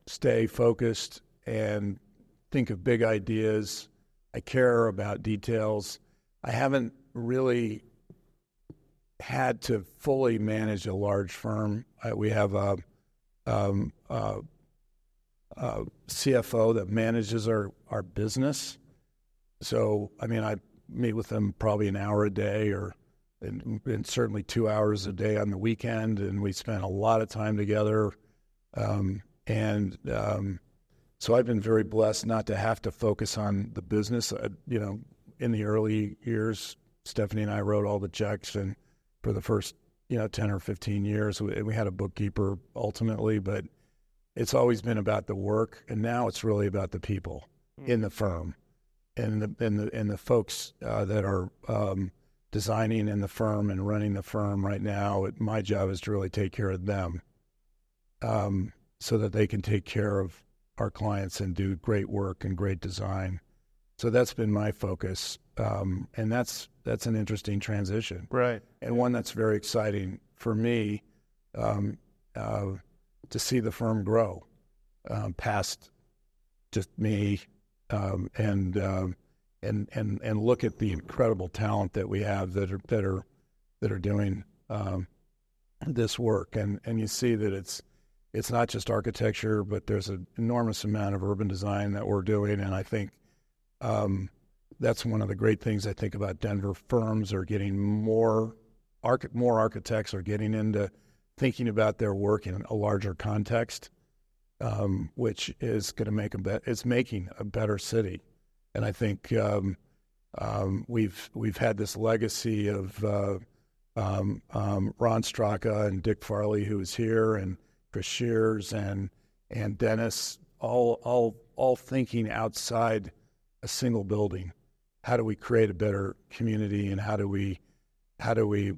stay focused and think of big ideas. I care about details. I haven't really had to fully manage a large firm. We have a CFO that manages our business. So, I meet with them probably an hour a day, and certainly 2 hours a day on the weekend, and we spend a lot of time together. So I've been very blessed not to have to focus on the business. In the early years, Stephanie and I wrote all the checks, and for the first 10 or 15 years, we had a bookkeeper ultimately, but it's always been about the work, and now it's really about the people in the firm, and the folks that are designing in the firm and running the firm right now. My job is to really take care of them, so that they can take care of our clients and do great work and great design. So that's been my focus, and that's an interesting transition,
right?
And one that's very exciting for me, to see the firm grow past just me, and look at the incredible talent that we have that are doing this work, and you see that it's not just architecture, but there's an enormous amount of urban design that we're doing, and I think that's one of the great things I think about Denver. Firms are getting more architects are getting into thinking about their work in a larger context, which is going to it's making a better city. And I think we've had this legacy of Ron Straka and Dick Farley, who was here, and Chris Shears and Dennis, all thinking outside a single building. How do we create a better community, and how do we how do we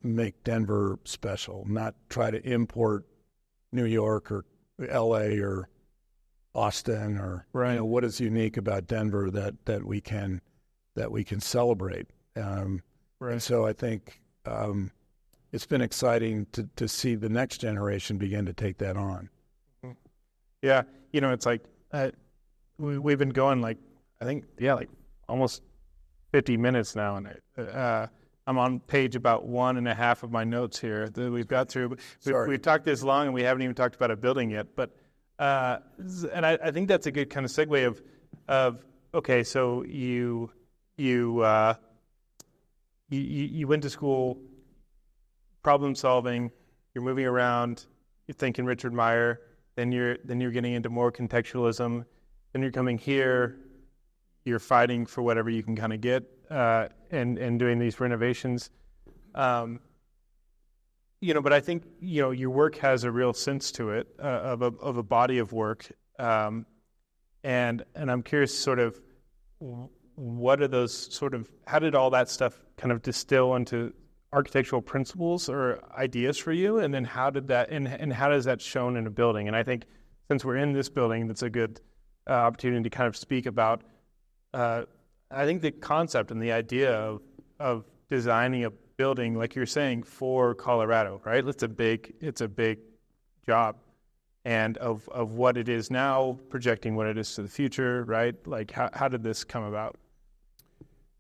make Denver special, not try to import New York or L.A. or Austin or what is unique about Denver that we can celebrate. And so I think it's been exciting to see the next generation begin to take that on.
Yeah, it's like we've been going like almost 50 minutes now, and I'm on page about 1.5 of my notes here that we've got through. We've talked this long, and we haven't even talked about a building yet. But and I think that's a good kind of segue of okay, so you went to school, problem solving, you're moving around, you're thinking Richard Meyer, then you're getting into more contextualism, then you're coming here, you're fighting for whatever you can kind of get, and doing these renovations. But I think your work has a real sense to it, of a body of work, and I'm curious, sort of, what are those sort of, how did all that stuff kind of distill into architectural principles or ideas for you, and then how did that and how does that shown in a building? And I think since we're in this building, that's a good opportunity to kind of speak about. I think the concept and the idea of designing a building, like you're saying, for Colorado, right? It's a big job, and of what it is now, projecting what it is to the future, right? Like how did this come about?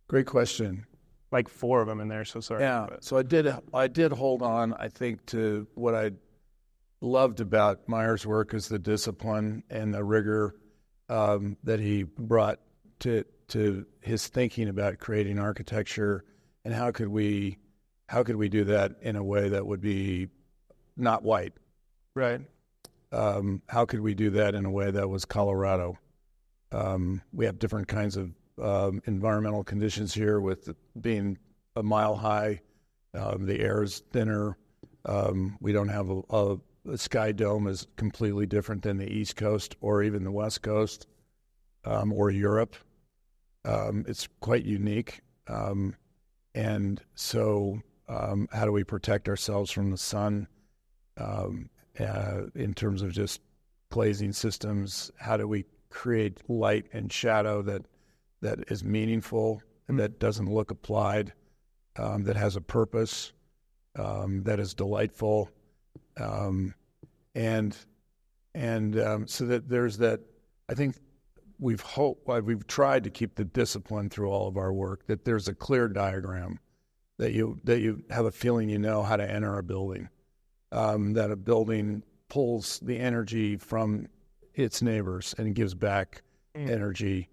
Great question.
Like 4 of them in there, so sorry.
Yeah, so I did hold on, I think, to what I loved about Meyer's work is the discipline and the rigor that he brought to his thinking about creating architecture, and how could we do that in a way that would be not white?
Right.
How could we do that in a way that was Colorado? We have different kinds of environmental conditions here, with it being a mile high. The air is thinner. We don't have a sky dome is completely different than the East Coast or even the West Coast, or Europe. It's quite unique. And so how do we protect ourselves from the sun in terms of just glazing systems? How do we create light and shadow that is meaningful and that doesn't look applied, that has a purpose, that is delightful, and so that there's that. I think we've tried to keep the discipline through all of our work, that there's a clear diagram, that you have a feeling how to enter a building, that a building pulls the energy from its neighbors and gives back energy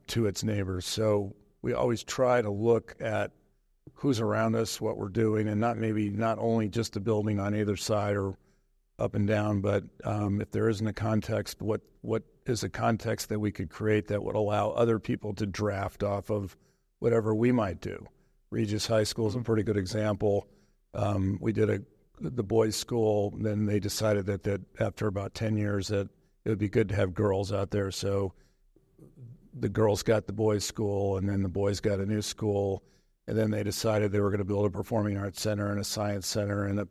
to its neighbors. So we always try to look at who's around us, what we're doing, and not only just the building on either side or up and down, but if there isn't a context, what is a context that we could create that would allow other people to draft off of whatever we might do. Regis High School is a pretty good example. We did the boys' school, and then they decided that after about 10 years that it would be good to have girls out there. So the girls got the boys' school, and then the boys got a new school, and then they decided they were going to build a performing arts center and a science center and a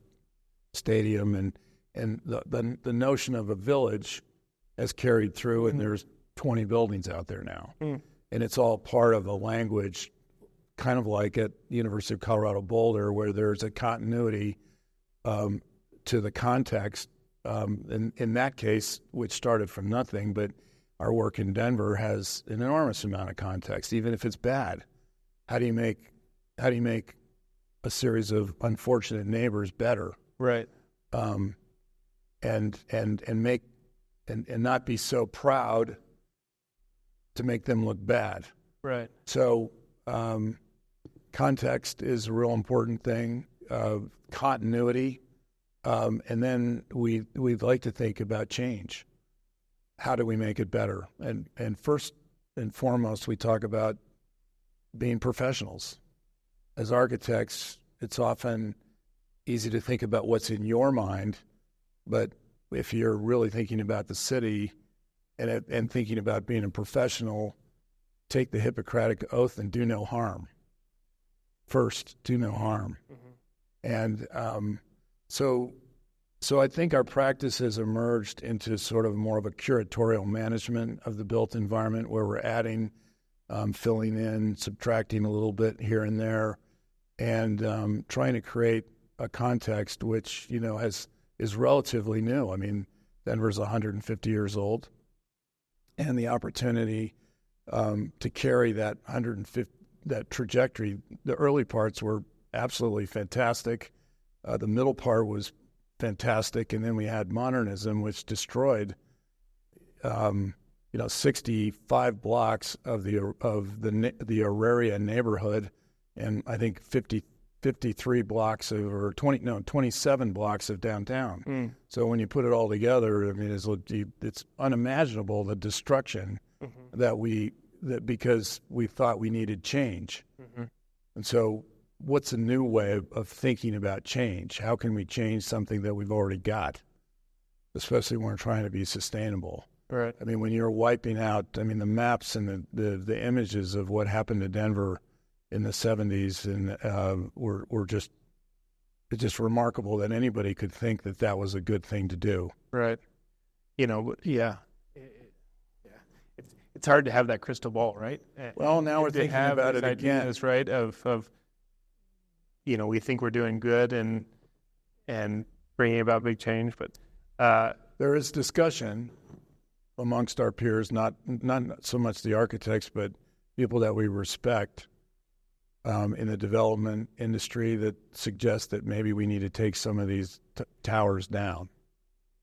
stadium, and the notion of a village has carried through, and there's 20 buildings out there now. And it's all part of a language, kind of like at University of Colorado Boulder, where there's a continuity to the context. In that case, which started from nothing, but our work in Denver has an enormous amount of context, even if it's bad. How do you make a series of unfortunate neighbors better?
Right.
And make and not be so proud to make them look bad.
Right.
So context is a real important thing. Continuity. And then we'd like to think about change. How do we make it better? And first and foremost, we talk about being professionals. As architects, it's often easy to think about what's in your mind, but if you're really thinking about the city and thinking about being a professional, take the Hippocratic Oath and do no harm. first, do no harm. And so I think our practice has emerged into sort of more of a curatorial management of the built environment, where we're adding, filling in, subtracting a little bit here and there, and trying to create a context which, is relatively new. I mean, Denver's 150 years old, and the opportunity to carry that trajectory. The early parts were absolutely fantastic. The middle part was fantastic, and then we had modernism, which destroyed, 65 blocks of the Auraria neighborhood, and I think 53 blocks of, 27 blocks of downtown. So when you put it all together, I mean, it's unimaginable, the destruction because we thought we needed change. And so what's a new way of thinking about change? How can we change something that we've already got, especially when we're trying to be sustainable?
Right.
I mean, when you're wiping out, the maps and the images of what happened to Denver in the 70s, and it's just remarkable that anybody could think that that was a good thing to do.
Right. Yeah. It's hard to have that crystal ball, right?
Well, now we're thinking about it again.
Ideas, right? Of we think we're doing good and bringing about big change, but
there is discussion amongst our peers, not so much the architects, but people that we respect in the development industry, that suggests that maybe we need to take some of these towers down.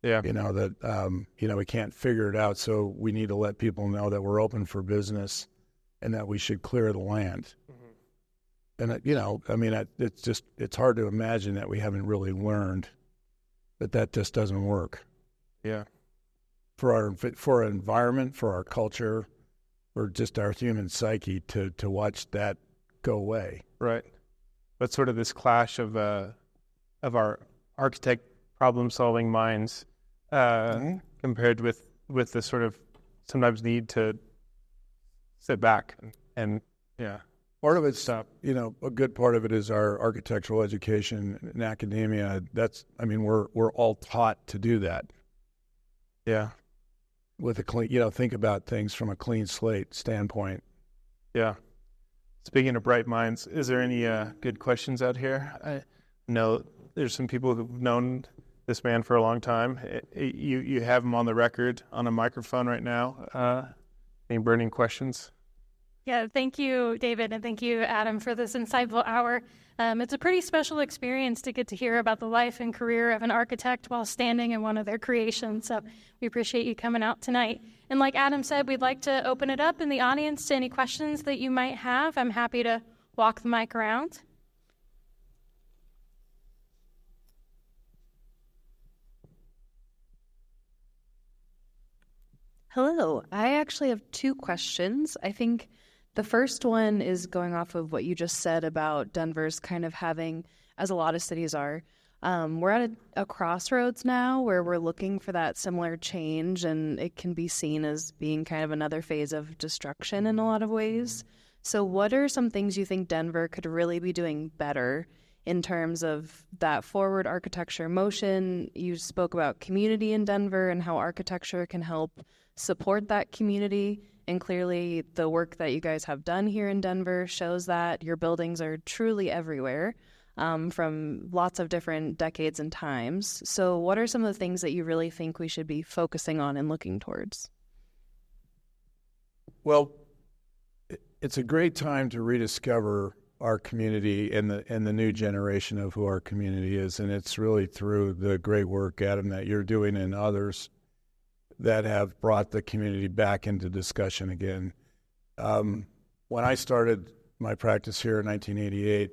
Yeah.
We can't figure it out, so we need to let people know that we're open for business and that we should clear the land. And, it's hard to imagine that we haven't really learned that just doesn't work.
Yeah.
For our environment, for our culture, for just our human psyche to watch that go away.
Right. But sort of this clash of our architect problem-solving minds compared with the sort of sometimes need to sit back and yeah.
Part of it's, a good part of it is our architectural education in academia. We're all taught to do that.
Yeah.
With a clean, think about things from a clean slate standpoint.
Yeah. Speaking of bright minds, is there any good questions out here? I know there's some people who've known this man for a long time. You have him on the record on a microphone right now. Any burning questions?
Yeah, thank you, David, and thank you, Adam, for this insightful hour. It's a pretty special experience to get to hear about the life and career of an architect while standing in one of their creations. So we appreciate you coming out tonight. And like Adam said, we'd like to open it up in the audience to any questions that you might have. I'm happy to walk the mic around.
Hello. I actually have two questions. I think the first one is going off of what you just said about Denver's kind of having, as a lot of cities are, we're at a crossroads now where we're looking for that similar change, and it can be seen as being kind of another phase of destruction in a lot of ways. So what are some things you think Denver could really be doing better in terms of that forward architecture motion? You spoke about community in Denver and how architecture can help support that community. And clearly the work that you guys have done here in Denver shows that your buildings are truly everywhere, from lots of different decades and times. So what are some of the things that you really think we should be focusing on and looking towards?
Well, it's a great time to rediscover our community and the new generation of who our community is. And it's really through the great work, Adam, that you're doing and others that have brought the community back into discussion again. When I started my practice here in 1988,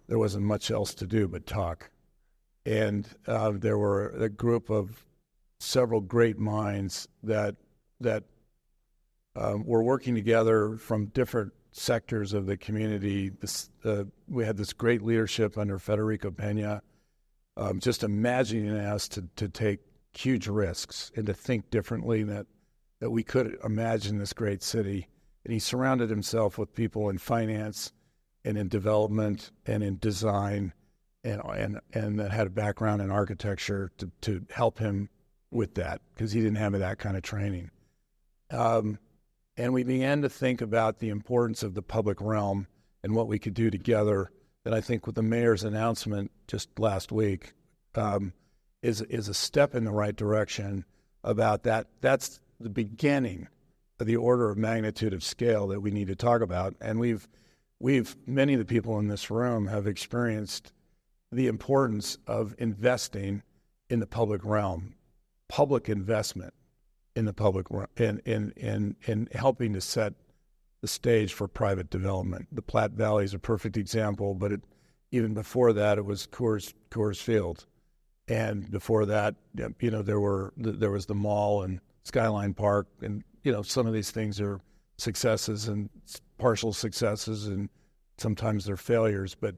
there wasn't much else to do but talk. And there were a group of several great minds that were working together from different sectors of the community. We had this great leadership under Federico Pena, just imagining us to take huge risks and to think differently, that we could imagine this great city. And he surrounded himself with people in finance, and in development and in design, and that had a background in architecture to help him with that, because he didn't have that kind of training. And we began to think about the importance of the public realm and what we could do together. And I think with the mayor's announcement just last week is a step in the right direction about that. That's the beginning of the order of magnitude of scale that we need to talk about. And many of the people in this room have experienced the importance of investing in the public realm, public investment in the public in helping to set the stage for private development. The Platte Valley is a perfect example, but even before that, it was Coors Field, and before that, there was the mall and Skyline Park, and some of these things are successes and partial successes, and sometimes they're failures, but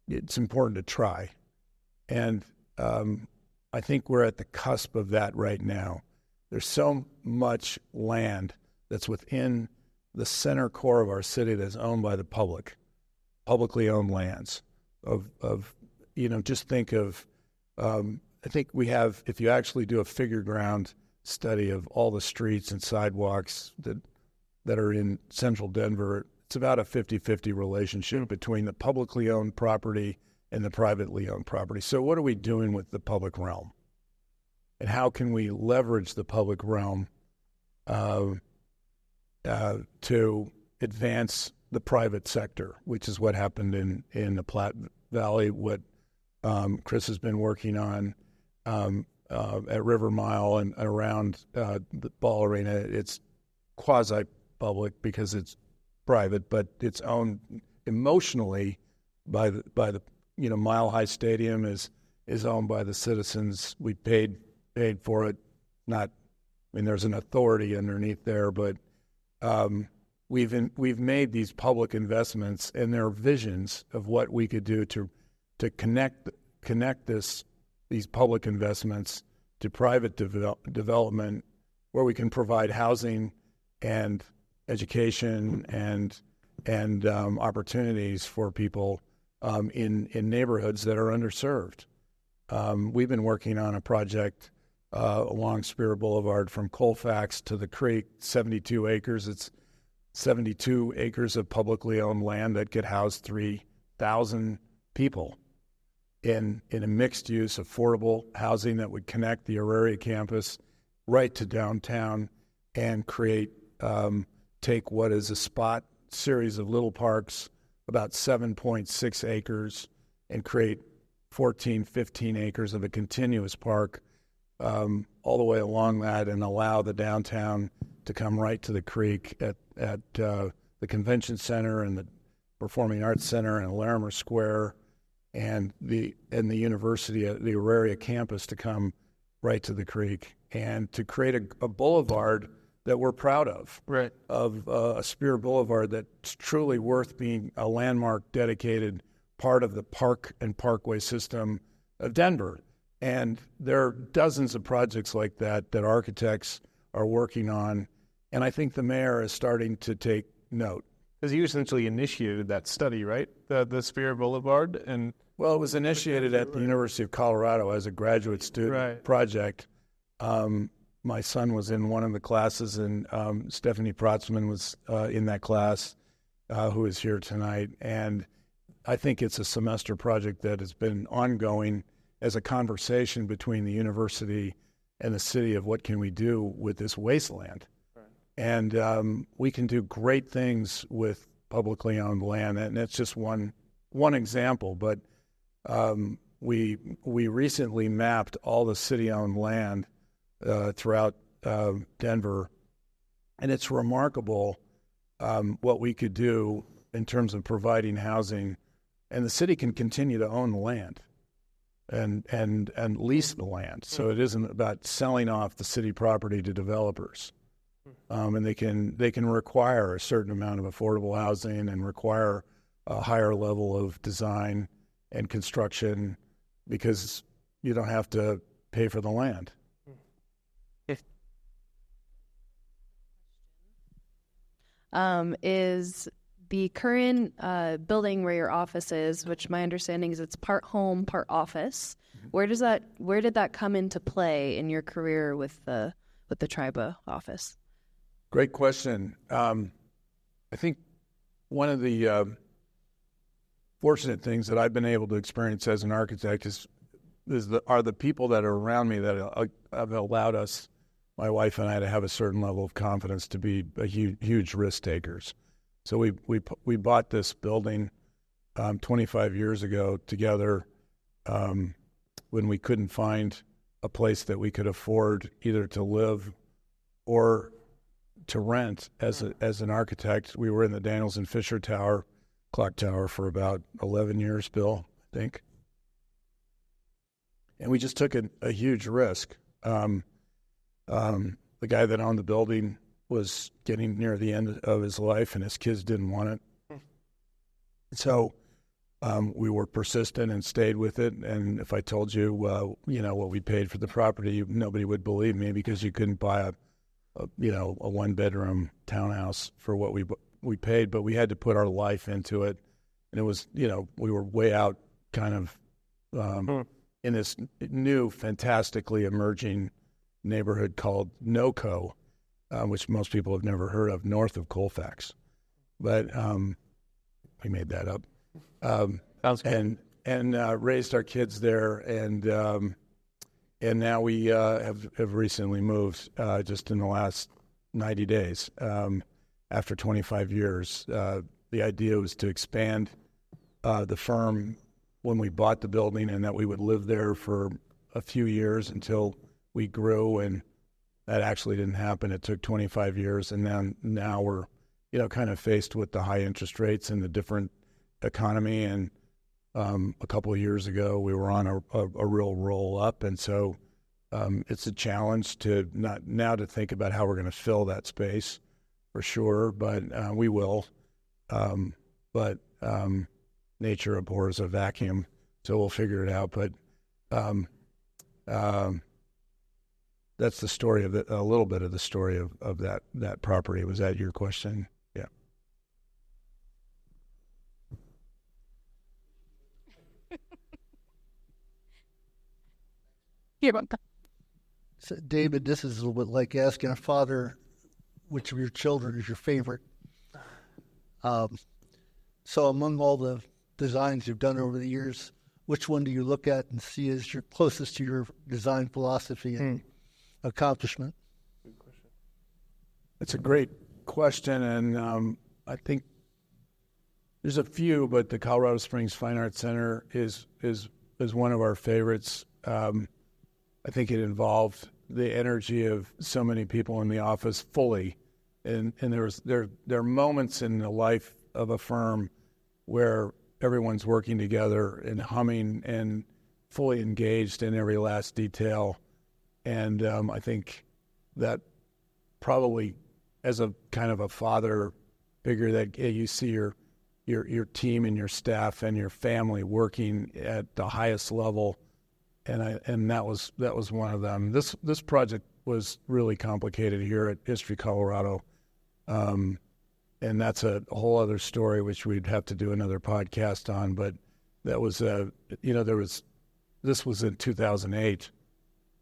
it's important to try, and I think we're at the cusp of that right now. There's so much land that's within the center core of our city that's owned by the publicly owned lands. Just think of, I think we have, if you actually do a figure ground study of all the streets and sidewalks that are in central Denver, it's about a 50-50 relationship between the publicly owned property and the privately owned property. So what are we doing with the public realm? And how can we leverage the public realm to advance the private sector, which is what happened in the Platte Valley, what Chris has been working on at River Mile and around the Ball Arena. It's quasi-public because it's private, but it's owned emotionally by the Mile High Stadium is owned by the citizens. We paid for it. There's an authority underneath there, but we've made these public investments, and there are visions of what we could do to connect these public investments to private development, where we can provide housing and education and opportunities for people in neighborhoods that are underserved. We've been working on a project along Spear Boulevard from Colfax to the creek, 72 acres. It's 72 acres of publicly owned land that could house 3,000 people in a mixed-use, affordable housing that would connect the Auraria campus right to downtown and take what is a spot series of little parks, about 7.6 acres, and create 14, 15 acres of a continuous park all the way along that, and allow the downtown to come right to the creek at the convention center and the Performing Arts Center and Larimer Square and the university, the Auraria campus, to come right to the creek, and to create a boulevard that we're proud of,
right?
Of a Spear Boulevard that's truly worth being a landmark, dedicated part of the park and parkway system of Denver. And there are dozens of projects like that architects are working on, and I think the mayor is starting to take note.
Because you essentially initiated that study, right? The Spear Boulevard, and
well, it was initiated at the University of Colorado as a graduate student project. My son was in one of the classes, and Stephanie Protzman was in that class, who is here tonight. And I think it's a semester project that has been ongoing as a conversation between the university and the city of what can we do with this wasteland. Right. And we can do great things with publicly owned land, and that's just one example. But we recently mapped all the city-owned land throughout Denver, and it's remarkable what we could do in terms of providing housing, and the city can continue to own the land and lease the land. So it isn't about selling off the city property to developers, and they can require a certain amount of affordable housing and require a higher level of design and construction because you don't have to pay for the land.
Is the current building where your office is, which my understanding is it's part home, part office. Where did that come into play in your career with the Tryba office?
Great question. I think one of the fortunate things that I've been able to experience as an architect are the people that are around me that have allowed us, my wife and I, to have a certain level of confidence to be huge risk takers. So we bought this building 25 years ago together when we couldn't find a place that we could afford either to live or to rent. As an architect, we were in the Daniels and Fisher Tower, clock tower, for about 11 years, Bill, I think. And we just took a huge risk. The guy that owned the building was getting near the end of his life, and his kids didn't want it. So we were persistent and stayed with it. And if I told you, what we paid for the property, nobody would believe me, because you couldn't buy a one-bedroom townhouse for what we paid. But we had to put our life into it, and it was, we were way out, kind of in this new, fantastically emerging neighborhood called NoCo, which most people have never heard of, north of Colfax. But we made that up.
Sounds good.
And raised our kids there, and now we have recently moved just in the last 90 days. After 25 years, the idea was to expand the firm when we bought the building, and that we would live there for a few years until we grew, and that actually didn't happen. It took 25 years, and then now we're, kind of faced with the high interest rates and the different economy. And a couple of years ago, we were on a real roll up, and so it's a challenge to to think about how we're going to fill that space, for sure. But we will. But nature abhors a vacuum, so we'll figure it out. But that's the story of a little bit of the story of that property. Was that your question? Yeah.
So, David, this is a little bit like asking a father which of your children is your favorite. So among all the designs you've done over the years, which one do you look at and see as your closest to your design philosophy and accomplishment?
Good question. It's a great question, and I think there's a few, but the Colorado Springs Fine Arts Center is one of our favorites. I think it involved the energy of so many people in the office fully, and there are moments in the life of a firm where everyone's working together and humming and fully engaged in every last detail. And I think that probably, as a kind of a father figure, that you see your team and your staff and your family working at the highest level, and that was one of them. This project was really complicated here at History Colorado. And that's a whole other story, which we'd have to do another podcast on. But that was, this was in 2008.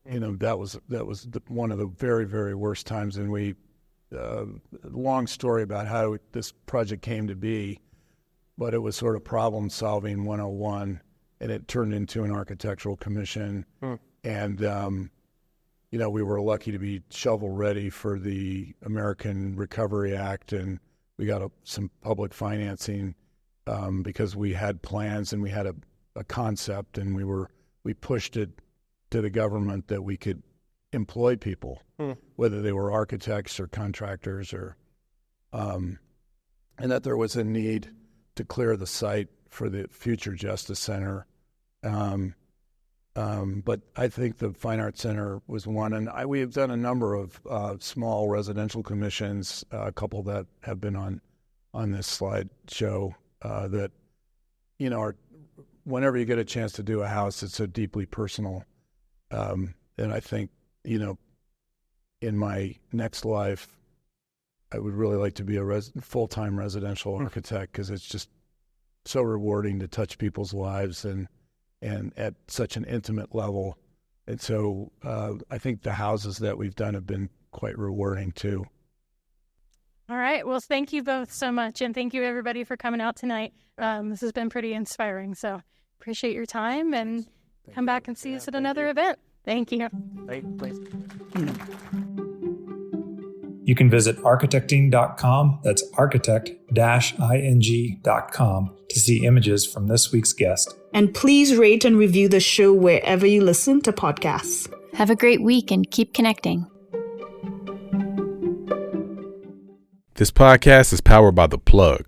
That was one of the very, very worst times. And long story about how this project came to be, but it was sort of problem solving 101, and it turned into an architectural commission. And, we were lucky to be shovel ready for the American Recovery Act, and we got some public financing because we had plans and we had a concept, and we pushed it to the government that we could employ people, whether they were architects or contractors, or and that there was a need to clear the site for the future Justice Center. But I think the Fine Arts Center was one, and we have done a number of small residential commissions, a couple that have been on this slideshow that, are, whenever you get a chance to do a house, it's so deeply personal. And I think, in my next life, I would really like to be a full-time residential architect, because it's just so rewarding to touch people's lives and at such an intimate level. And so I think the houses that we've done have been quite rewarding too.
All right. Well, thank you both so much. And thank you, everybody, for coming out tonight. This has been pretty inspiring. So appreciate your time, and come back and see us at another event. Thank you.
You can visit architecting.com, that's architect-ing.com, to see images from this week's guest.
And please rate and review the show wherever you listen to podcasts.
Have a great week and keep connecting.
This podcast is powered by The Plug,